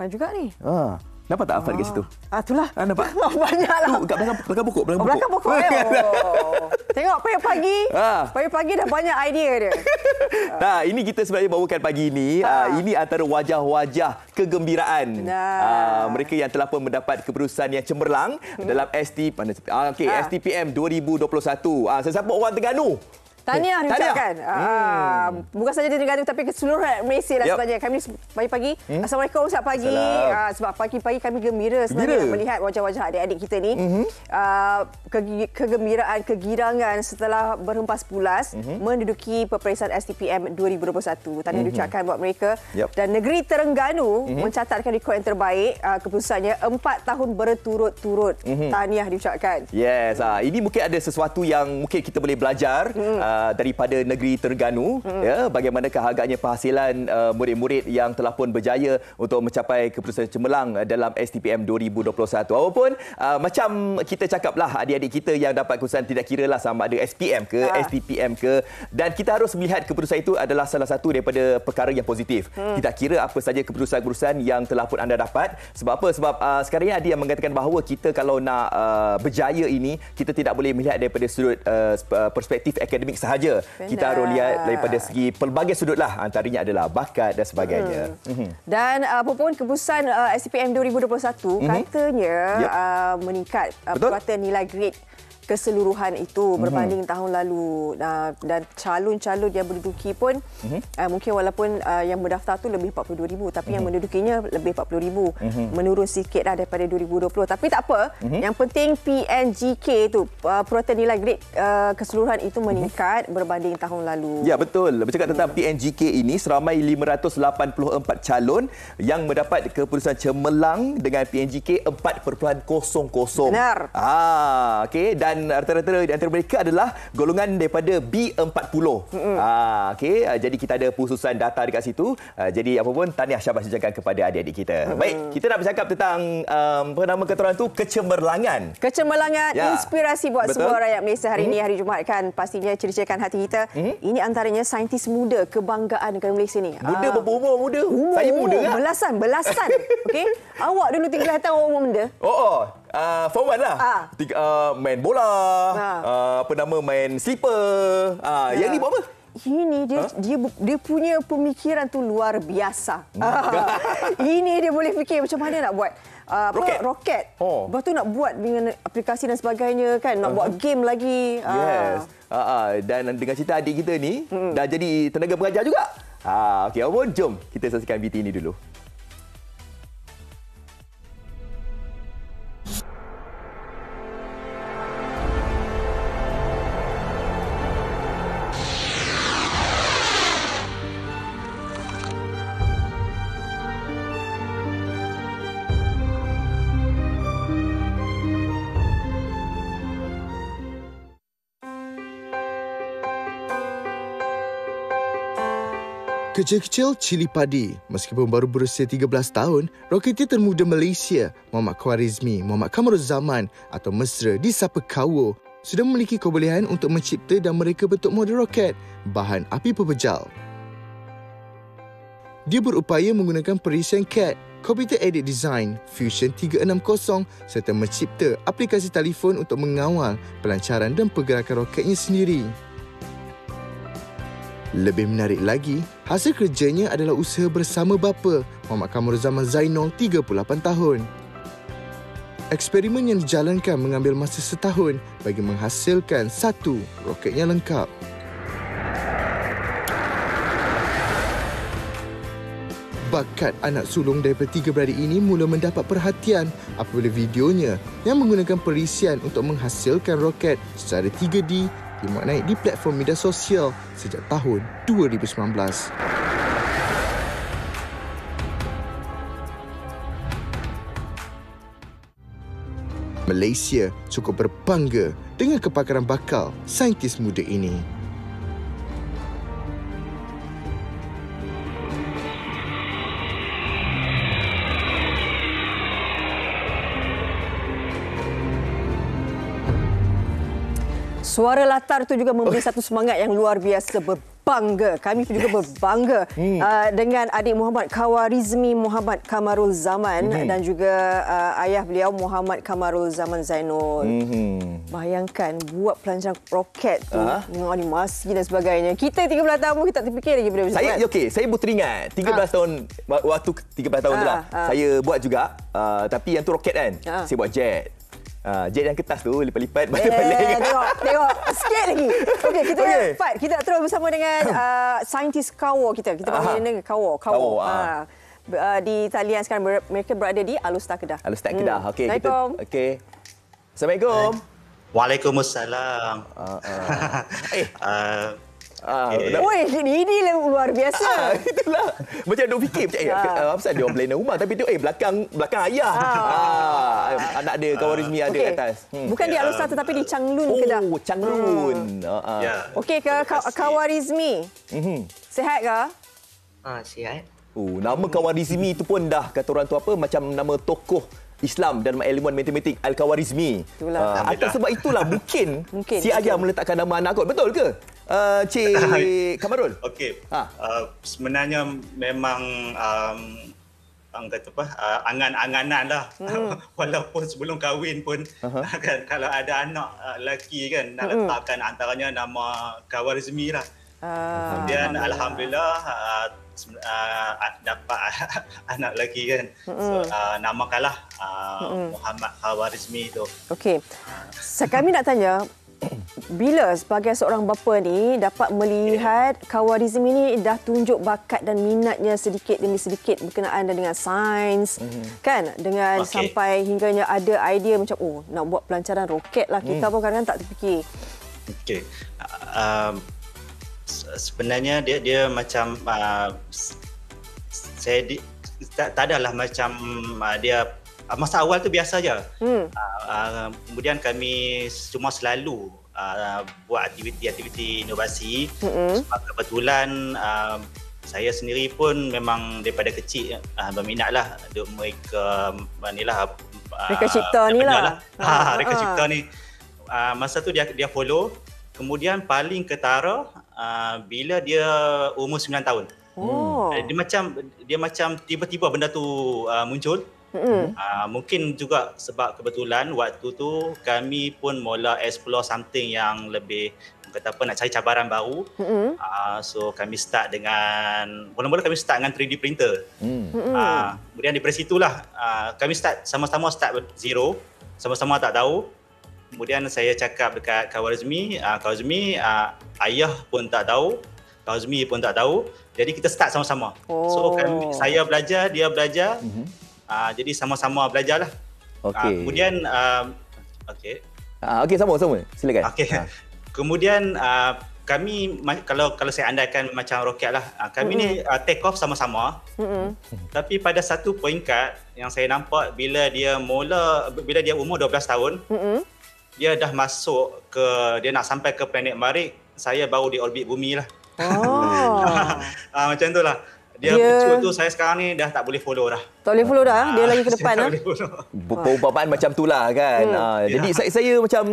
Simpan juga ni. Nampak tak Afan kat situ? Itulah. Nampak? Banyaklah. Kat belakang pokok. Belakang pokok. Tengok pagi-pagi dah banyak idea dia. Nah, ini kita sebenarnya bawakan pagi ini. Ini antara wajah-wajah kegembiraan. Mereka yang telah pun mendapat keputusan yang cemerlang dalam STPM 2021. Sesiapa orang Terengganu? Tahniah diucapkan. Bukan saja di Terengganu tapi ke seluruh Malaysia lah sebenarnya. Kami pagi-pagi. Assalamualaikum, selamat pagi. Sebab pagi-pagi kami gembira sebenarnya melihat wajah-wajah adik-adik kita ni. Kegembiraan, kegirangan setelah berhempas pulas menduduki peperiksaan STPM 2021. Tahniah diucapkan buat mereka. Dan negeri Terengganu mencatatkan rekod yang terbaik. Keputusannya 4 tahun berturut-turut. Tahniah diucapkan. Yes, ini mungkin ada sesuatu yang mungkin kita boleh belajar daripada negeri Terengganu, bagaimanakah agaknya penghasilan murid-murid yang telah pun berjaya untuk mencapai keputusan cemerlang dalam STPM 2021. Walaupun macam kita cakaplah, adik-adik kita yang dapat keputusan tidak kira lah sama ada SPM ke STPM ke, dan kita harus melihat keputusan itu adalah salah satu daripada perkara yang positif. Tidak kira apa saja keputusan-keputusan yang telah pun anda dapat. Sebab apa? Sebab sekarang ini ada yang mengatakan bahawa kita kalau nak berjaya ini, kita tidak boleh melihat daripada sudut perspektif akademik sahaja. Kita harus lihat daripada segi pelbagai sudut lah, antaranya adalah bakat dan sebagainya. Dan apapun keputusan STPM 2021 katanya meningkat peraturan nilai grade keseluruhan itu berbanding tahun lalu, dan calon-calon yang menduduki pun mungkin walaupun yang berdaftar tu lebih 42,000 tapi yang mendudukinya lebih 40,000, menurun sikit lah daripada 2020, tapi tak apa. Yang penting PNGK tu, peraturan nilai grade keseluruhan itu meningkat berbanding tahun lalu. Ya, betul. Bercakap tentang PNGK ini, seramai 584 calon yang mendapat keputusan cemerlang dengan PNGK 4.00. Benar. Okey, dan rata-rata di antara mereka adalah golongan daripada B40. Jadi kita ada khususan data dekat situ. Jadi apa pun, tahniah syabas ucapkan kepada adik-adik kita. Baik, kita nak bercakap tentang apa nama kata orang tu, kecemerlangan. Kecemerlangan, inspirasi buat semua rakyat Malaysia hari ini, hari Jumaat kan. Pastinya ceritakan hati kita. Ini antaranya saintis muda kebanggaan negara Malaysia ni. Muda berapa umur muda? Saya muda kan? Belasan. Okey. Awak dulu 3 tahun umur muda. Form 1 lah. Main bola, main slipper. Yang ni buat apa? Ini dia punya pemikiran tu luar biasa. Ini dia boleh fikir macam mana nak buat roket. Lepas tu nak buat dengan aplikasi dan sebagainya kan, nak buat game lagi. Yes. Dan dengan cerita adik kita ni dah jadi tenaga pengajar juga. Okey, jom kita saksikan VT ini dulu. Kecil-kecil cili padi. Meskipun baru berusia 13 tahun, roketer termuda Malaysia, Muhammad Khwarizmi, Muhammad Kamaruzzaman atau mesra disapa Kawo, sudah memiliki kebolehan untuk mencipta dan mereka bentuk model roket bahan api pepejal. Dia berupaya menggunakan perisian CAD, Computer Aided Design, Fusion 360 serta mencipta aplikasi telefon untuk mengawal pelancaran dan pergerakan roketnya sendiri. Lebih menarik lagi, hasil kerjanya adalah usaha bersama bapa, Muhammad Kamaruzzaman Zainul, 38 tahun. Eksperimen yang dijalankan mengambil masa setahun bagi menghasilkan satu roket yang lengkap. Bakat anak sulung daripada 3 beradik ini mula mendapat perhatian apabila videonya yang menggunakan perisian untuk menghasilkan roket secara 3D dimaknai di platform media sosial sejak tahun 2019. Malaysia cukup berbangga dengan kepakaran bakal saintis muda ini. Suara latar tu juga memberi satu semangat yang luar biasa. berbangga. Kami juga berbangga dengan adik Muhammad Khawarizmi Muhammad Kamarul Zaman dan juga ayah beliau Muhammad Kamarul Zaman Zainul. Bayangkan buat pelancaran roket tu dengan animasi dan sebagainya. Kita 13 tahun kita tak terfikir lagi benda macam tu. Saya pun teringat 13 tahun waktu 13 tahun tu lah. Saya buat juga tapi yang tu roket kan. Saya buat jet. Jet yang kertas tu lipat-lipat balik-balik. Tengok sikit lagi. Okey, kita fight. Kita nak terus bersama dengan saintis Kawo kita. Kita panggil dia Kawo. Di talian sekarang mereka berada di Alustar Kedah. Alustar Kedah. Okey, Assalamualaikum. Okey. Assalamualaikum. Waalaikumsalam. Oi, ini luar biasa. Itulah. Macam duk fikir macam apa dia orang blender rumah tapi tu belakang ayah. Anak dia Khawarizmi ada kat atas. Bukan di Alustar tetapi di Changlun Kedah. Oh, Changlun. Okey ke Khawarizmi? Sihat ke? Sihat. Nama Khawarizmi tu pun dah kata orang tu apa macam nama tokoh Islam dan ilmuwan matematik Al-Khawarizmi. Atas sebab itulah mungkin si ayah meletakkan nama anak kot. Betul ke? Cik Kamarul. Okey. Sebenarnya memang angan-anganan lah. Walaupun sebelum kahwin pun kan, kalau ada anak lelaki kan nak letakkan antaranya nama Khawarizmi lah. Kemudian alhamdulillah dapat anak lelaki kan. So, namakanlah Muhammad Khawarizmi tu. Okey. Kami nak tanya, bila sebagai seorang bapa ni dapat melihat Khawarizmi ni dah tunjuk bakat dan minatnya sedikit demi sedikit berkenaan dengan sains, kan? Dengan sampai hingganya ada idea macam nak buat pelancaran roket lah. Kita pun kadang-kadang tak terfikir. Okey. Sebenarnya dia macam tak adalah macam dia masa awal tu biasa aja. Kemudian kami cuma selalu buat aktiviti inovasi. Sebab kebetulan saya sendiri pun memang daripada kecil berminatlah untuk mereka Reka cipta ni lah. Reka cipta ni. Masa tu dia follow. Kemudian paling ketara bila dia umur 9 tahun. Dia macam tiba-tiba benda tu muncul. Mungkin juga sebab kebetulan waktu tu kami pun mula explore something yang lebih nak cari cabaran baru. So kami start dengan mula-mula kami start dengan 3D printer. Kemudian daripada situlah kami sama-sama start zero, sama-sama tak tahu. Kemudian saya cakap dekat Khawarizmi, ayah pun tak tahu, Khawarizmi pun tak tahu. Jadi kita start sama-sama. So saya belajar, dia belajar. Jadi sama-sama belajarlah. Kemudian sama-sama. Silakan. Kemudian kami kalau saya andaikan macam roket lah, kami ni take off sama-sama. Tapi pada satu peringkat yang saya nampak bila dia umur 12 tahun, dia dah masuk dia nak sampai ke planet Marikh, saya baru di orbit bumi lah. Macam tu lah. Dia betul tu saya sekarang ni dah tak boleh follow dah. Tak boleh follow dah? Dia lagi ke depan lah? Perumpamaan macam tu lah kan. Jadi saya macam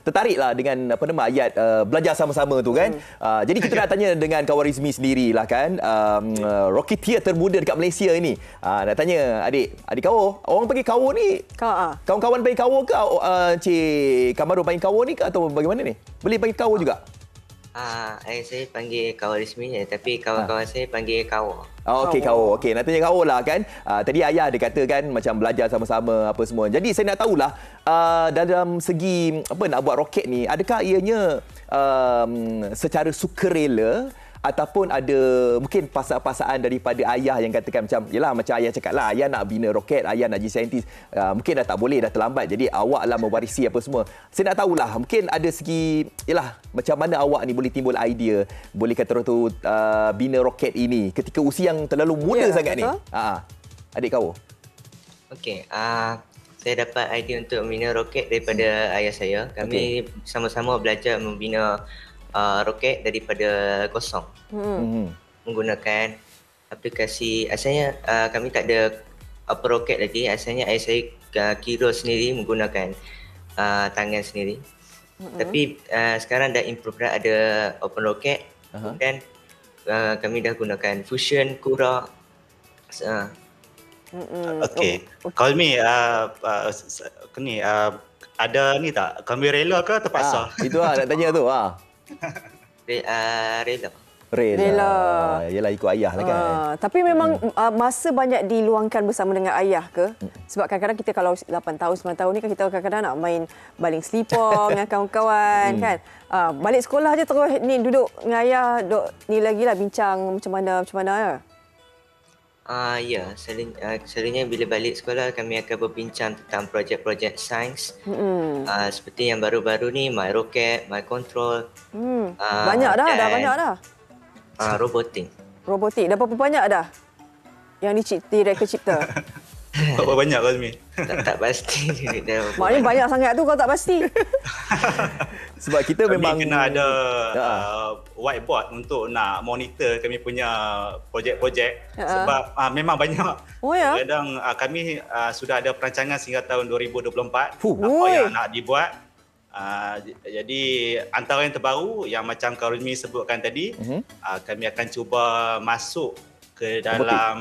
tertarik lah dengan ayat belajar sama-sama tu kan. Jadi kita nak tanya dengan Khawarizmi sendiri lah kan. Roketier termuda dekat Malaysia ini. Nak tanya adik Kawo. Orang panggil Kawo ni, kawan-kawan panggil Kawo ke? Cik Kamarul panggil Kawo ni ke atau bagaimana ni? Boleh panggil Kawo juga? Saya panggil Khawarizmi tapi kawan-kawan saya panggil Kawo. Okey, Kawo. Okey, nak tanya Kawo lah kan. Tadi ayah ada kata kan macam belajar sama-sama apa semua. Jadi saya nak tahulah dalam segi nak buat roket ni, adakah ianya secara sukarela ataupun ada mungkin paksaan-paksaan daripada ayah yang katakan macam yalah macam ayah cakap lah, ayah nak bina roket, ayah nak jadi saintis, mungkin dah tak boleh, dah terlambat, jadi awak lah mewarisi apa semua. Saya nak tahulah mungkin ada segi yalah macam mana awak ni boleh timbul idea boleh kata tu bina roket ini ketika usia yang terlalu muda sangat ni. Adik Kawo. Okey, saya dapat idea untuk membina roket daripada ayah saya. Kami sama-sama belajar membina roket daripada kosong. Menggunakan aplikasi. Asalnya kami tak ada roket lagi. Asalnya ayah saya kira sendiri menggunakan tangan sendiri. Tapi sekarang dah improve dah, ada open rocket. Kemudian kami dah gunakan Fusion, Cura. Okey. Kalau ni ada ni tak? Kami rela ke terpaksa? Itu nak tanya tu. Rela. Rela. Yalah ikut ayah lah kan. Tapi memang masa banyak diluangkan bersama dengan ayah ke? Sebab kadang-kadang kita kalau 8 tahun, 9 tahun ni kan kita kadang-kadang nak main baling selipar dengan kawan-kawan kan. Balik sekolah je terus ni duduk dengan ayah, duduk ni lagi lah bincang macam mana ya. Ya, selalunya bila balik sekolah kami akan berbincang tentang projek-projek sains. Seperti yang baru-baru ni, My Rocket, My Control. Banyak dah banyak dah. Robotik. Dah berapa banyak dah yang direka cipta? Berapa banyak Azmi? Tak pasti. Maknanya banyak sangat tu kalau tak pasti. Sebab kita kami memang kena ada whiteboard untuk nak monitor kami punya projek-projek. Sebab memang banyak. Oh ya? Kadang kami sudah ada perancangan sehingga tahun 2024 Oi. yang nak dibuat. Jadi antara yang terbaru yang macam Kak Ruzmi sebutkan tadi, kami akan cuba masuk ke dalam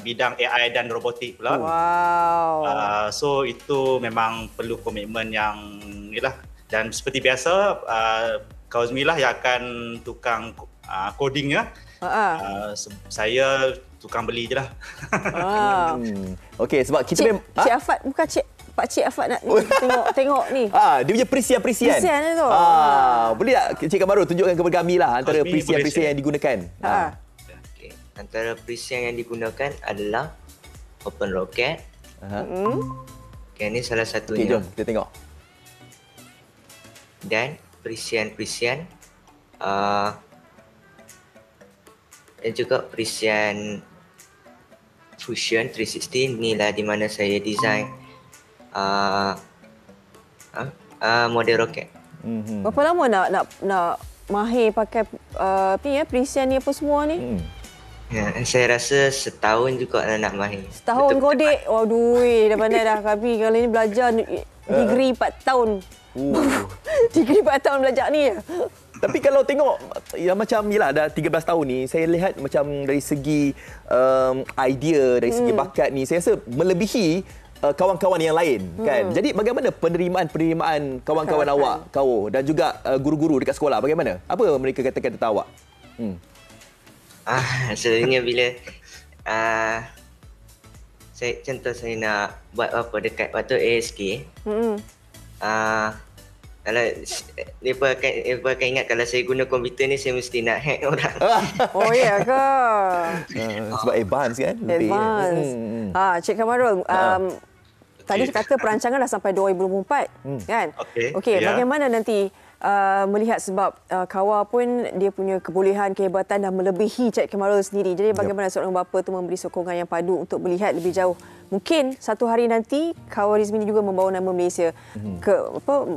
bidang AI dan robotik pula. Wow. So itu memang perlu komitmen yang inilah. Dan seperti biasa, Kak Ruzmi lah yang akan tukang codingnya. Saya tukang beli je lah. Okey, sebab kita Cik Afat, bukan Pak Cik Afat nak tengok ni. dia punya perisian. Perisian tu. Boleh tak Cik Kamarul tunjukkan kepada kami lah antara Azmi perisian-perisian yang digunakan. Okay. Antara perisian yang digunakan adalah Open Rocket. Okay, ini salah Okey, satunya. jom kita tengok. Dan perisian-perisian dan juga perisian Fusion 360. Inilah di mana saya design model roket. Berapa lama nak mahir pakai perisian ni apa semua ni? Saya rasa setahun juga nak mahir. Setahun kodek. Waduh, dah pandai dah. Kami kali ni belajar degree 4 tahun. Degree 4 tahun belajar ni. Tapi kalau tengok yang macam yalah dah 13 tahun ni, saya lihat macam dari segi idea, dari segi bakat ni saya rasa melebihi kawan-kawan yang lain kan. Jadi bagaimana penerimaan kawan-kawan awak, kau dan juga guru-guru dekat sekolah, bagaimana? Apa mereka katakan tentang awak? Sebenarnya bila saya nak buat apa dekat waktu ASK, kalau mereka akan ingat kalau saya guna komputer ni saya mesti nak hack orang. Oh ya ke? Sebab advance kan? Advance. Cik Kamarul, tadi kata perancangan dah sampai 2024 kan? Okey, bagaimana nanti melihat sebab Kawa pun dia punya kebolehan, kehebatan dah melebihi Cik Kamarul sendiri. Jadi bagaimana seorang bapa tu memberi sokongan yang padu untuk melihat lebih jauh. Mungkin satu hari nanti Kawa Rizmi juga membawa nama Malaysia ke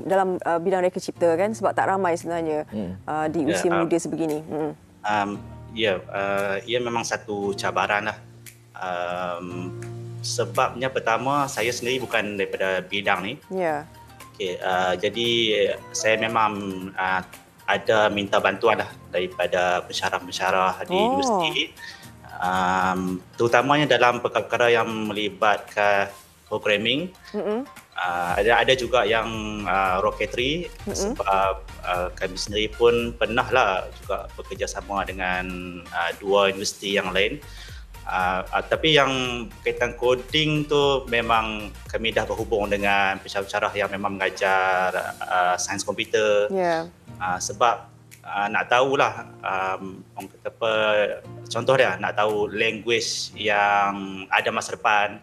dalam bidang reka cipta kan, sebab tak ramai sebenarnya di usia muda sebegini. Ia memang satu cabaran lah. Sebabnya pertama saya sendiri bukan daripada bidang ni. Jadi saya memang ada minta bantuan lah daripada pensyarah-pensyarah di universiti. Terutamanya dalam perkara-perkara yang melibatkan programming. Ada juga yang rocketry, sebab kami sendiri pun pernah lah juga bekerjasama dengan dua universiti yang lain. Tapi yang berkaitan coding tu memang kami dah berhubung dengan pensyarah-pensyarah yang memang mengajar sains komputer. Sebab nak tahulah orang kata apa, contoh dia nak tahu language yang ada masa depan,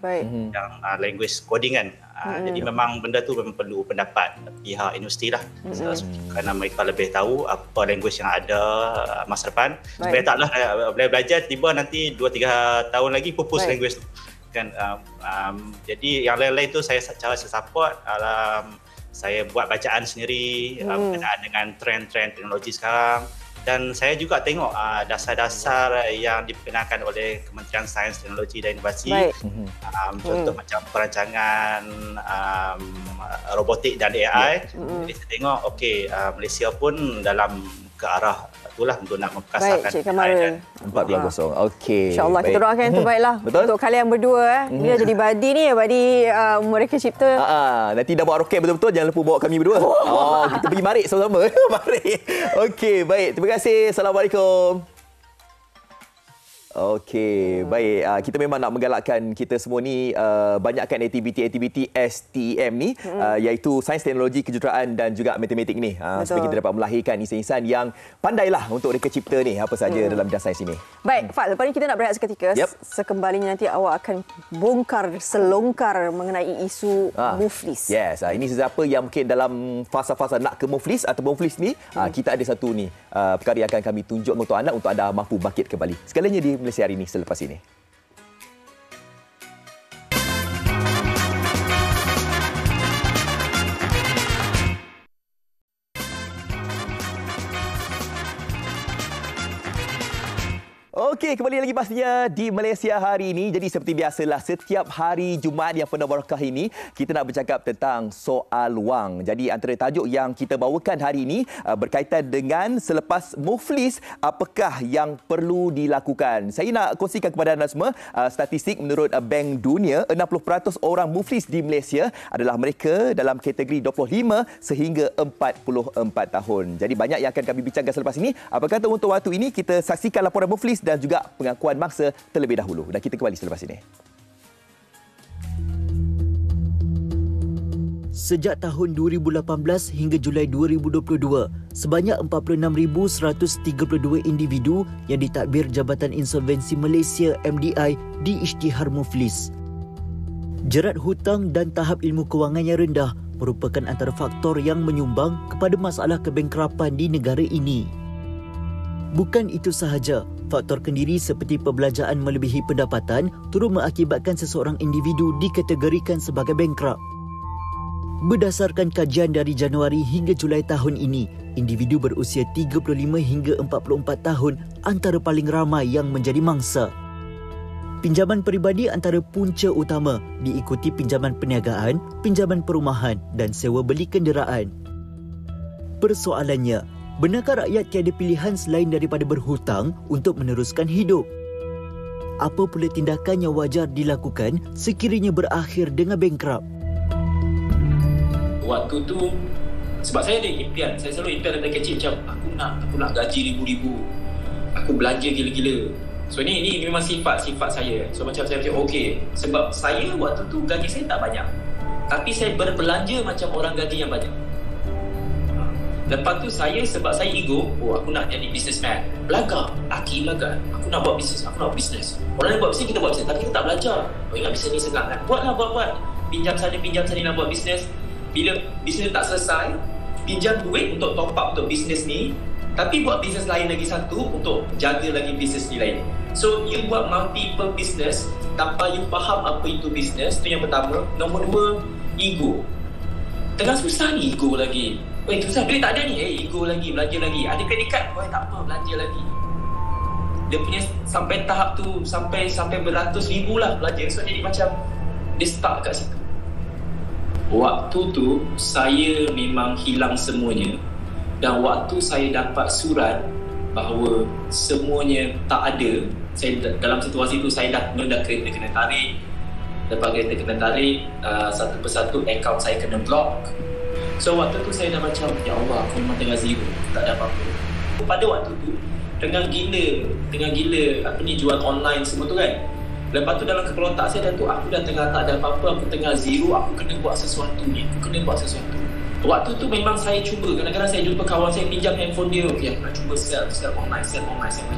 yang language coding kan. Jadi memang benda tu memang perlu pendapat pihak universiti lah, kerana mereka lebih tahu apa language yang ada masa depan. Supaya taklah boleh belajar tiba nanti 2-3 tahun lagi pupus language tu kan. Jadi yang lain-lain tu saya support. Saya buat bacaan sendiri berkenaan dengan trend-trend teknologi sekarang, dan saya juga tengok dasar-dasar yang diperkenalkan oleh Kementerian Sains, Teknologi dan Inovasi. Contoh macam perancangan robotik dan AI. Jadi saya tengok Malaysia pun dalam ke arah itulah untuk nak memperkasarkan. Baik, Cik Kamarul. 4-0. Okey. InsyaAllah kita doakan yang terbaik lah. Betul. Untuk kalian berdua. Dia jadi badi ni, badi mereka cipta. Nanti dah bawa roket betul-betul, jangan lupa bawa kami berdua. Kita pergi marik sama-sama. Marik. Okey, baik. Terima kasih. Assalamualaikum. Okey, baik. Kita memang nak menggalakkan kita semua ni banyakkan aktiviti-aktiviti STEM ni, iaitu sains, teknologi, kejuruteraan dan juga matematik ni. Supaya kita dapat melahirkan insan-insan yang pandailah untuk reka cipta ni, apa saja dalam bidang sains ini. Baik, Fad, lepas ni kita nak berehat seketika. Sekembalinya nanti awak akan bongkar selongkar mengenai isu muflis. Yes, ini sesiapa yang mungkin dalam fasa-fasa nak ke muflis atau muflis ni, kita ada satu ni perkara yang akan kami tunjuk untuk anda untuk anda mampu bangkit kembali. Segalanya di Malaysia hari ini selepas ini. Okey, kembali lagi pastinya di Malaysia hari ini. Jadi seperti biasalah, setiap hari Jumaat yang penuh barakah ini, kita nak bercakap tentang soal wang. Jadi antara tajuk yang kita bawakan hari ini berkaitan dengan selepas muflis, apakah yang perlu dilakukan. Saya nak kongsikan kepada anda semua statistik menurut Bank Dunia, 60% orang muflis di Malaysia adalah mereka dalam kategori 25 sehingga 44 tahun. Jadi banyak yang akan kami bincangkan selepas ini. Apa kata untuk waktu ini kita saksikan laporan muflis dan juga pengakuan mangsa terlebih dahulu. Dan kita kembali selepas ini. Sejak tahun 2018 hingga Julai 2022, sebanyak 46,132 individu yang ditadbir Jabatan Insolvensi Malaysia MDI diisytihar muflis. Jerat hutang dan tahap ilmu kewangan yang rendah merupakan antara faktor yang menyumbang kepada masalah kebangkrapan di negara ini. Bukan itu sahaja, faktor kendiri seperti perbelanjaan melebihi pendapatan turut mengakibatkan seseorang individu dikategorikan sebagai bankrupt. Berdasarkan kajian dari Januari hingga Julai tahun ini, individu berusia 35 hingga 44 tahun antara paling ramai yang menjadi mangsa. Pinjaman peribadi antara punca utama, diikuti pinjaman perniagaan, pinjaman perumahan dan sewa beli kenderaan. Persoalannya, benarkah rakyat tiada pilihan selain daripada berhutang untuk meneruskan hidup? Apa pula tindakan yang wajar dilakukan sekiranya berakhir dengan bankrupt? Waktu tu, sebab saya ada impian. Saya selalu impian dari kecil macam aku nak gaji ribu-ribu. Aku belanja gila-gila. So ini memang sifat saya. So macam saya fikir, okey, sebab saya waktu tu gaji saya tak banyak. Tapi saya berbelanja macam orang gaji yang banyak. Lepas tu sebab saya ego, aku nak jadi businessman. Belagak, aku nak buat bisnes, Orang yang buat bisnes, kita buat bisnes, tapi kita tak belajar. Ingat bisnes ni segang kan? Buat. Pinjam sana nak buat bisnes. Bila bisnes tak selesai, pinjam duit untuk top up untuk bisnes ni, tapi buat bisnes lain lagi satu untuk jaga lagi bisnes ni lain. So, you buat multiple business tanpa you faham apa itu bisnes. Itu yang pertama. Nombor 2, ego. Tengah susah ni ego lagi. Susah, duit tak ada ni. Ego lagi, belanja lagi. Ada kredit kad, tak apa, belanja lagi. Dia punya sampai tahap tu, sampai beratus ribu lah belanja. So, jadi macam dia stuck kat situ. Waktu tu, saya memang hilang semuanya. Dan waktu saya dapat surat bahawa semuanya tak ada, dalam situasi tu saya dah kereta kena tarik. Lepas kereta kena tarik, satu persatu akaun saya kena block. So waktu tu saya dah macam, ya Allah, aku memang tengah zero, tak ada apa-apa. Pada waktu tu, tengah gila jual online semua tu kan. Lepas tu dalam kepala otak saya dah tu, aku dah tengah tak ada apa-apa, aku tengah zero, aku kena buat sesuatu ni, Waktu tu memang saya cuba, kadang-kadang saya jumpa kawan saya pinjam handphone dia, okey aku nak cuba sell online,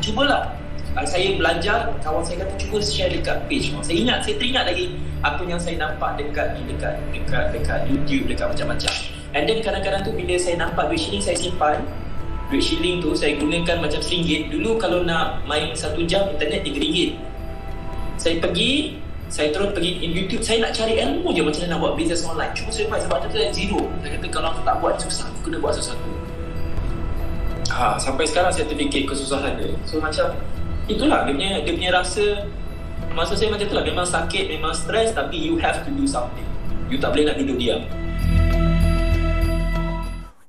cubalah. Saya belajar, kawan saya kata cuba share dekat page. Saya teringat lagi apa yang saya nampak dekat YouTube, dekat macam-macam. And then kadang-kadang tu bila saya nampak duit shilling saya simpan. Duit shilling tu saya gunakan macam RM1. Dulu kalau nak main 1 jam internet RM3. Saya terus pergi YouTube, saya nak cari ilmu je macam mana nak buat bisnes online. Cuma saya buat sebab tu saya zero. Saya kata kalau aku tak buat susah, aku kena buat sesuatu. Sampai sekarang saya terfikir kesusahan dia. So macam itulah dia punya rasa. Maksud saya macam itulah, memang sakit, memang stres, tapi you have to do something. You tak boleh nak duduk diam.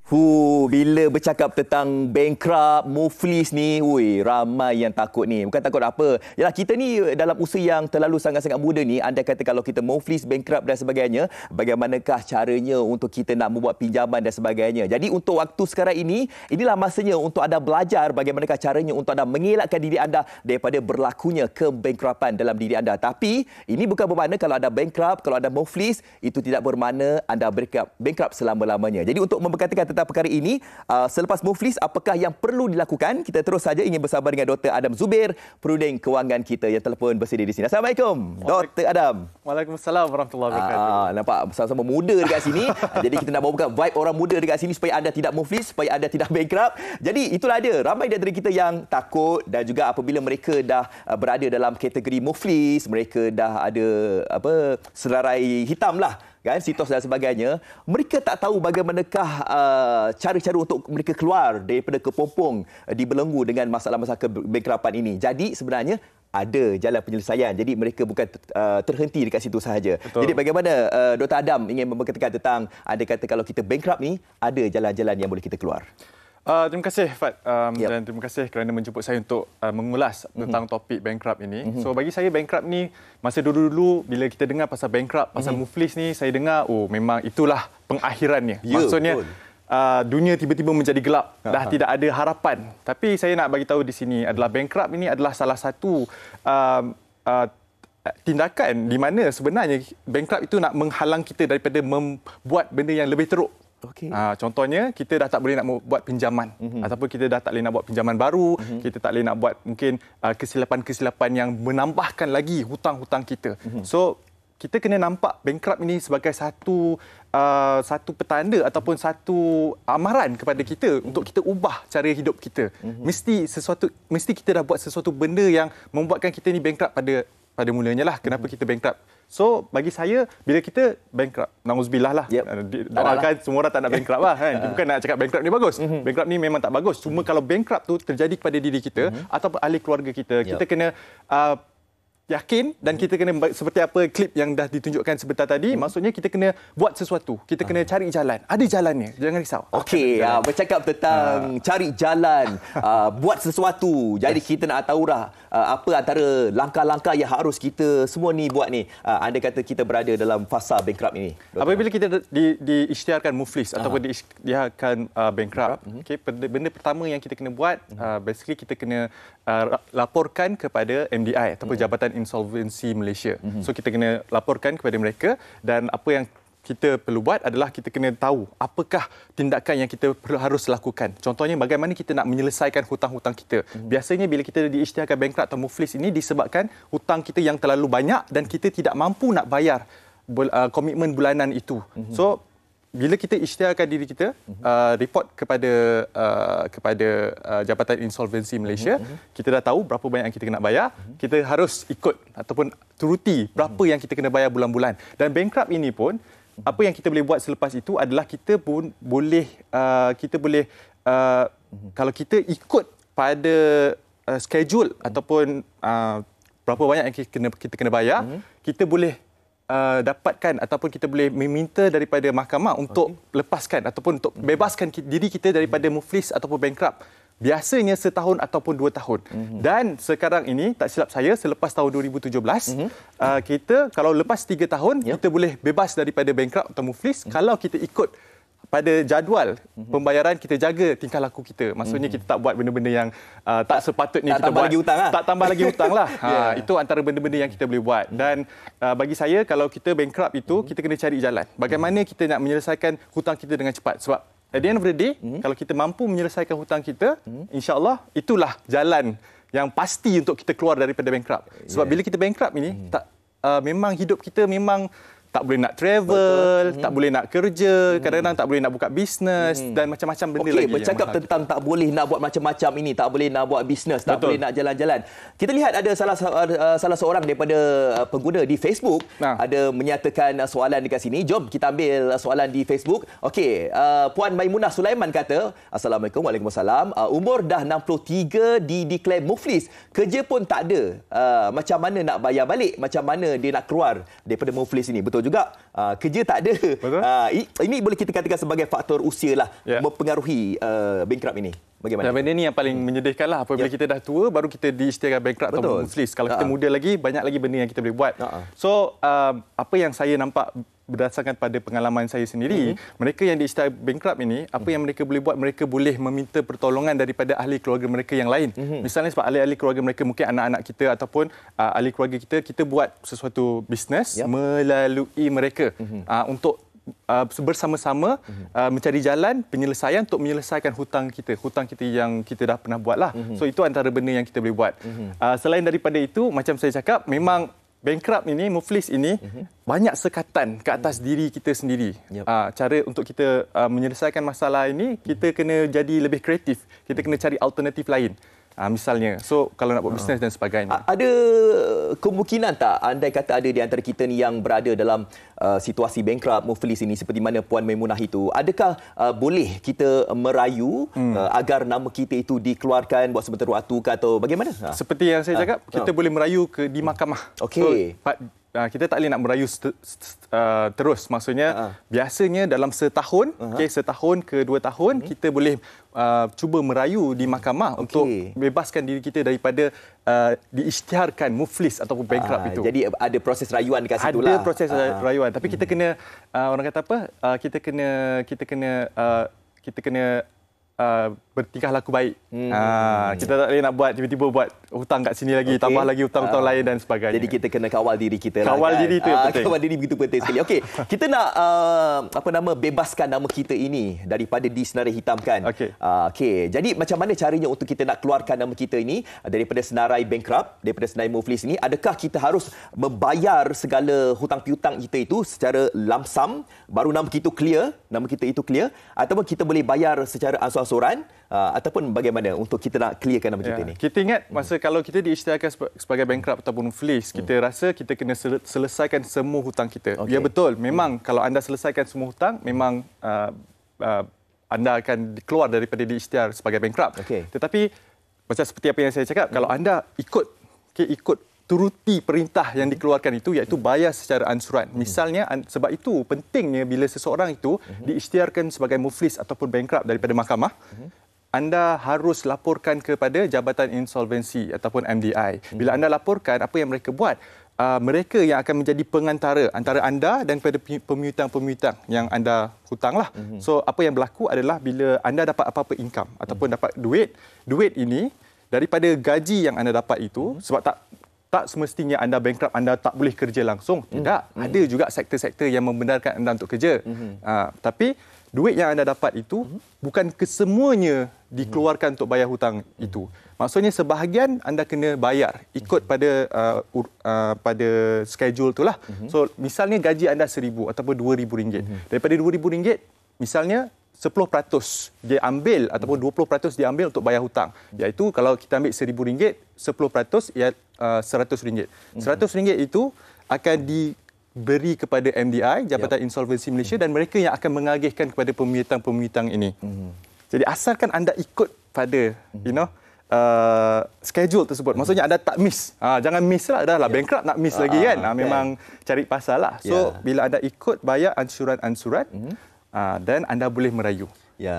Bila bercakap tentang bankrupt, muflis ni, ramai yang takut ni. Bukan takut apa. Yalah, kita ni dalam usia yang terlalu sangat-sangat muda ni, anda kata kalau kita muflis, bankrupt dan sebagainya, bagaimanakah caranya untuk kita nak membuat pinjaman dan sebagainya. Jadi untuk waktu sekarang ini, inilah masanya untuk anda belajar bagaimanakah caranya untuk anda mengelakkan diri anda daripada berlakunya kebankruptan dalam diri anda. Tapi ini bukan bermakna kalau anda bankrupt, kalau anda muflis, itu tidak bermakna anda bankrupt selama-lamanya. Jadi untuk memperkatakan tentang perkara ini, selepas muflis, apakah yang perlu dilakukan? Kita terus saja ingin bersama dengan Dr. Adam Zubir, Prudent Kewangan kita yang telefon bersedia di sini. Assalamualaikum, Dr. Adam. Waalaikumsalam warahmatullahi wabarakatuh. Nampak sama-sama muda dekat sini. Jadi kita nak bawakan vibe orang muda dekat sini supaya anda tidak muflis, supaya anda tidak bankrupt. Jadi itulah dia. Ramai dari kita yang takut dan juga apabila mereka dah berada dalam kategori muflis, mereka dah ada selarai hitam lah, kan, sitos dan sebagainya, mereka tak tahu bagaimanakah cara-cara untuk mereka keluar daripada kepompong dibelenggu dengan masalah-masalah kebankruptan ini. Jadi sebenarnya ada jalan penyelesaian. Jadi mereka bukan terhenti dekat situ sahaja. Betul. Jadi bagaimana Dr. Adam ingin memberkatakan tentang, anda kata kalau kita bankrupt ni, ada jalan-jalan yang boleh kita keluar. Terima kasih Fad, dan terima kasih kerana menjemput saya untuk mengulas tentang topik bankrupt ini. So bagi saya bankrupt ni, masa dulu-dulu bila kita dengar pasal bankrupt, pasal muflis ni, saya dengar memang itulah pengakhirannya. Maksudnya dunia tiba-tiba menjadi gelap, dah tidak ada harapan. Tapi saya nak bagi tahu di sini adalah bankrupt ini adalah salah satu tindakan di mana sebenarnya bankrupt itu nak menghalang kita daripada membuat benda yang lebih teruk. Okay. Contohnya, kita dah tak boleh nak buat pinjaman, ataupun kita dah tak boleh nak buat pinjaman baru, kita tak boleh nak buat mungkin kesilapan-kesilapan yang menambahkan lagi hutang-hutang kita. So kita kena nampak bankrupt ini sebagai satu petanda ataupun satu amaran kepada kita untuk kita ubah cara hidup kita. Mesti kita dah buat sesuatu benda yang membuatkan kita ni bankrupt pada mulanya lah. Kenapa kita bankrupt? So bagi saya, bila kita bankrupt, nauzubillah lah, doakan semua orang tak nak bankrupt lah, kan? Bukan nak cakap bankrupt ni bagus. Bankrupt ni memang tak bagus. Cuma kalau bankrupt tu terjadi kepada diri kita ataupun ahli keluarga kita, kita kena yakin dan kita kena, seperti apa klip yang dah ditunjukkan sebentar tadi, maksudnya kita kena buat sesuatu, kita kena cari jalan. Ada jalannya, jangan risau. Okey, bercakap tentang cari jalan, buat sesuatu. Jadi kita nak tahu dah apa antara langkah-langkah yang harus kita semua ni buat ni. Anda kata kita berada dalam fasa bankrupt ini. Apabila kita diisytiharkan muflis ataupun diisytiharkan bankrupt, okay, benda pertama yang kita kena buat, basically kita kena laporkan kepada MDI ataupun Jabatan Insolvensi Malaysia. So kita kena laporkan kepada mereka, dan apa yang kita perlu buat adalah kita kena tahu apakah tindakan yang kita harus lakukan. Contohnya, bagaimana kita nak menyelesaikan hutang-hutang kita. Biasanya bila kita diisytiharkan bankrupt atau muflis ini disebabkan hutang kita yang terlalu banyak dan kita tidak mampu nak bayar komitmen bulanan itu. So bila kita isytiharkan diri kita, report kepada Jabatan Insolvensi Malaysia, kita dah tahu berapa banyak yang kita kena bayar, kita harus ikut ataupun turuti berapa yang kita kena bayar bulan-bulan. Dan bankrupt ini pun, apa yang kita boleh buat selepas itu adalah kita pun boleh, kalau kita ikut pada schedule ataupun berapa banyak yang kita kena bayar, kita boleh dapatkan ataupun kita boleh meminta daripada mahkamah untuk lepaskan ataupun untuk bebaskan diri kita daripada muflis ataupun bankrupt. Biasanya setahun ataupun 2 tahun. Dan sekarang ini, tak silap saya, selepas tahun 2017, kita kalau lepas 3 tahun, kita boleh bebas daripada bankrupt atau muflis kalau kita ikut pada jadual pembayaran, kita jaga tingkah laku kita. Maksudnya kita tak buat benda-benda yang tak sepatutnya kita buat. Tak tambah lagi hutang lah. Itu antara benda-benda yang kita boleh buat. Dan bagi saya, kalau kita bankrupt itu, kita kena cari jalan. Bagaimana kita nak menyelesaikan hutang kita dengan cepat. Sebab at the end of the day, kalau kita mampu menyelesaikan hutang kita, insya-Allah itulah jalan yang pasti untuk kita keluar daripada bankrupt. Sebab bila kita bankrupt ini, memang hidup kita memang tak boleh nak travel, tak boleh nak kerja, kadang-kadang tak boleh nak buka bisnes dan macam-macam benda lagi. Okey, bercakap tentang tak boleh nak buat macam-macam ini, tak boleh nak buat bisnes, tak boleh nak jalan-jalan. Kita lihat ada salah seorang daripada pengguna di Facebook ada menyatakan soalan dekat sini. Jom kita ambil soalan di Facebook. Okey, Puan Maimunah Sulaiman kata, Assalamualaikum, Waalaikumsalam. Umur dah 63, declare muflis. Kerja pun tak ada. Macam mana nak bayar balik? Macam mana dia nak keluar daripada muflis ini? Betul juga kerja tak ada. Ini boleh kita katakan sebagai faktor usia lah mempengaruhi bankrupt ini. Bagaimana? Dan benda ni yang paling menyedihkan lah. Apabila kita dah tua, baru kita diisytiharkan bankrupt atau muflis. Kalau kita muda lagi, banyak lagi benda yang kita boleh buat. So, apa yang saya nampak berdasarkan pada pengalaman saya sendiri, mereka yang diisytiharkan bankrupt ini, apa yang mereka boleh buat, mereka boleh meminta pertolongan daripada ahli keluarga mereka yang lain. Misalnya sebab ahli-ahli keluarga mereka, mungkin anak-anak kita ataupun ahli keluarga kita buat sesuatu bisnes melalui mereka untuk bersama-sama mencari jalan penyelesaian untuk menyelesaikan hutang kita yang kita dah pernah buat lah. So itu antara benda yang kita boleh buat. Selain daripada itu, macam saya cakap, memang bankrupt ini, muflis ini banyak sekatan ke atas diri kita sendiri. Cara untuk kita menyelesaikan masalah ini, kita kena jadi lebih kreatif. Kita kena cari alternatif lain. Misalnya, so kalau nak buat bisnes dan sebagainya. Ada kemungkinan tak andai kata ada di antara kita ni yang berada dalam situasi bankrupt, muflis ini seperti mana Puan Maimunah itu, adakah boleh kita merayu agar nama kita itu dikeluarkan buat sementara waktu ke atau bagaimana? Seperti yang saya cakap, kita boleh merayu di mahkamah. Okey. So, kita tak boleh nak merayu terus. Maksudnya, biasanya dalam setahun, setahun ke 2 tahun, kita boleh cuba merayu di mahkamah untuk bebaskan diri kita daripada diisytiharkan muflis ataupun bankrupt itu. Jadi ada proses rayuan dekat situ lah. Ada proses rayuan. Tapi kita kena, orang kata apa, kita kena bertingkah laku baik. Kita tak boleh nak buat tiba-tiba buat hutang kat sini lagi, tambah lagi hutang-hutang lain dan sebagainya. Jadi kita kena kawal diri kita lah. Kawal diri itu yang penting. Kawal diri begitu penting sekali. Okey, kita nak bebaskan nama kita ini daripada disenarai hitamkan. Okey, jadi macam mana caranya untuk kita nak keluarkan nama kita ini daripada senarai bankrupt, daripada senarai muflis ini? Adakah kita harus membayar segala hutang piutang kita itu secara lump sum baru nama kita itu clear, ataupun kita boleh bayar secara ansur-ansuran, ataupun bagaimana untuk kita nak clearkan nama kita ini? Kita ingat masa kalau kita diisytiharkan sebagai bankrupt ataupun muflis, kita rasa kita kena selesaikan semua hutang kita. Ya betul, memang kalau anda selesaikan semua hutang, memang anda akan keluar daripada diisytihar sebagai bankrupt. Tetapi macam seperti apa yang saya cakap, kalau anda ikut turuti perintah yang dikeluarkan itu, iaitu bayar secara ansuran. Misalnya, sebab itu pentingnya bila seseorang itu diisytiharkan sebagai muflis ataupun bankrupt daripada mahkamah, anda harus laporkan kepada Jabatan Insolvensi ataupun MDI. Bila anda laporkan, apa yang mereka buat? Mereka yang akan menjadi pengantara antara anda dan kepada pemiutang-pemiutang yang anda hutanglah. So, apa yang berlaku adalah bila anda dapat apa-apa income ataupun dapat duit ini daripada gaji yang anda dapat itu, sebab tak semestinya anda bankrupt, anda tak boleh kerja langsung. Tidak. Ada juga sektor-sektor yang membenarkan anda untuk kerja. Tapi duit yang anda dapat itu bukan kesemuanya dikeluarkan untuk bayar hutang itu. Maksudnya sebahagian anda kena bayar ikut pada schedule itulah. So misalnya gaji anda RM1,000 ataupun RM2,000. Daripada RM2,000, misalnya 10% dia ambil ataupun 20% dia ambil untuk bayar hutang. Iaitu kalau kita ambil RM1,000, 10% ia RM100. RM100 itu akan diberi kepada MDI, Jabatan Insolvensi Malaysia, dan mereka yang akan mengagihkan kepada pemiutang-pemiutang ini. Jadi asalkan anda ikut pada schedule tersebut. Maksudnya anda tak miss. Jangan miss lah. Dah lah bankrupt nak miss lagi kan. Memang cari pasal lah. So bila anda ikut bayar ansuran-ansuran, dan anda boleh merayu.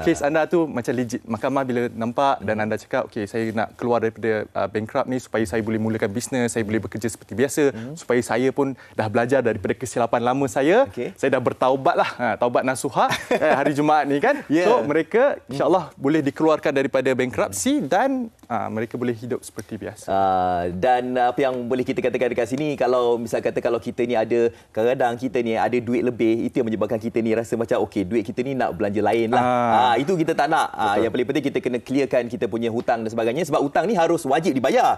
Kes anda tu macam legit. Mahkamah bila nampak dan anda cakap, okey, saya nak keluar daripada bankrupt ni supaya saya boleh mulakan bisnes, saya boleh bekerja seperti biasa, supaya saya pun dah belajar daripada kesilapan lama saya. Saya dah bertaubat lah. Taubat nasuha hari Jumaat ni kan. So mereka insya-Allah boleh dikeluarkan daripada bankruptcy dan mereka boleh hidup seperti biasa. Dan apa yang boleh kita katakan dekat sini, kalau misal kata kalau kita ni ada, kadang-kadang kita ni ada duit lebih, itu yang menyebabkan kita ni rasa macam okey, duit kita ni nak belanja lain lah. Itu kita tak nak. Yang paling penting kita kena clearkan kita punya hutang dan sebagainya, sebab hutang ni harus wajib dibayar.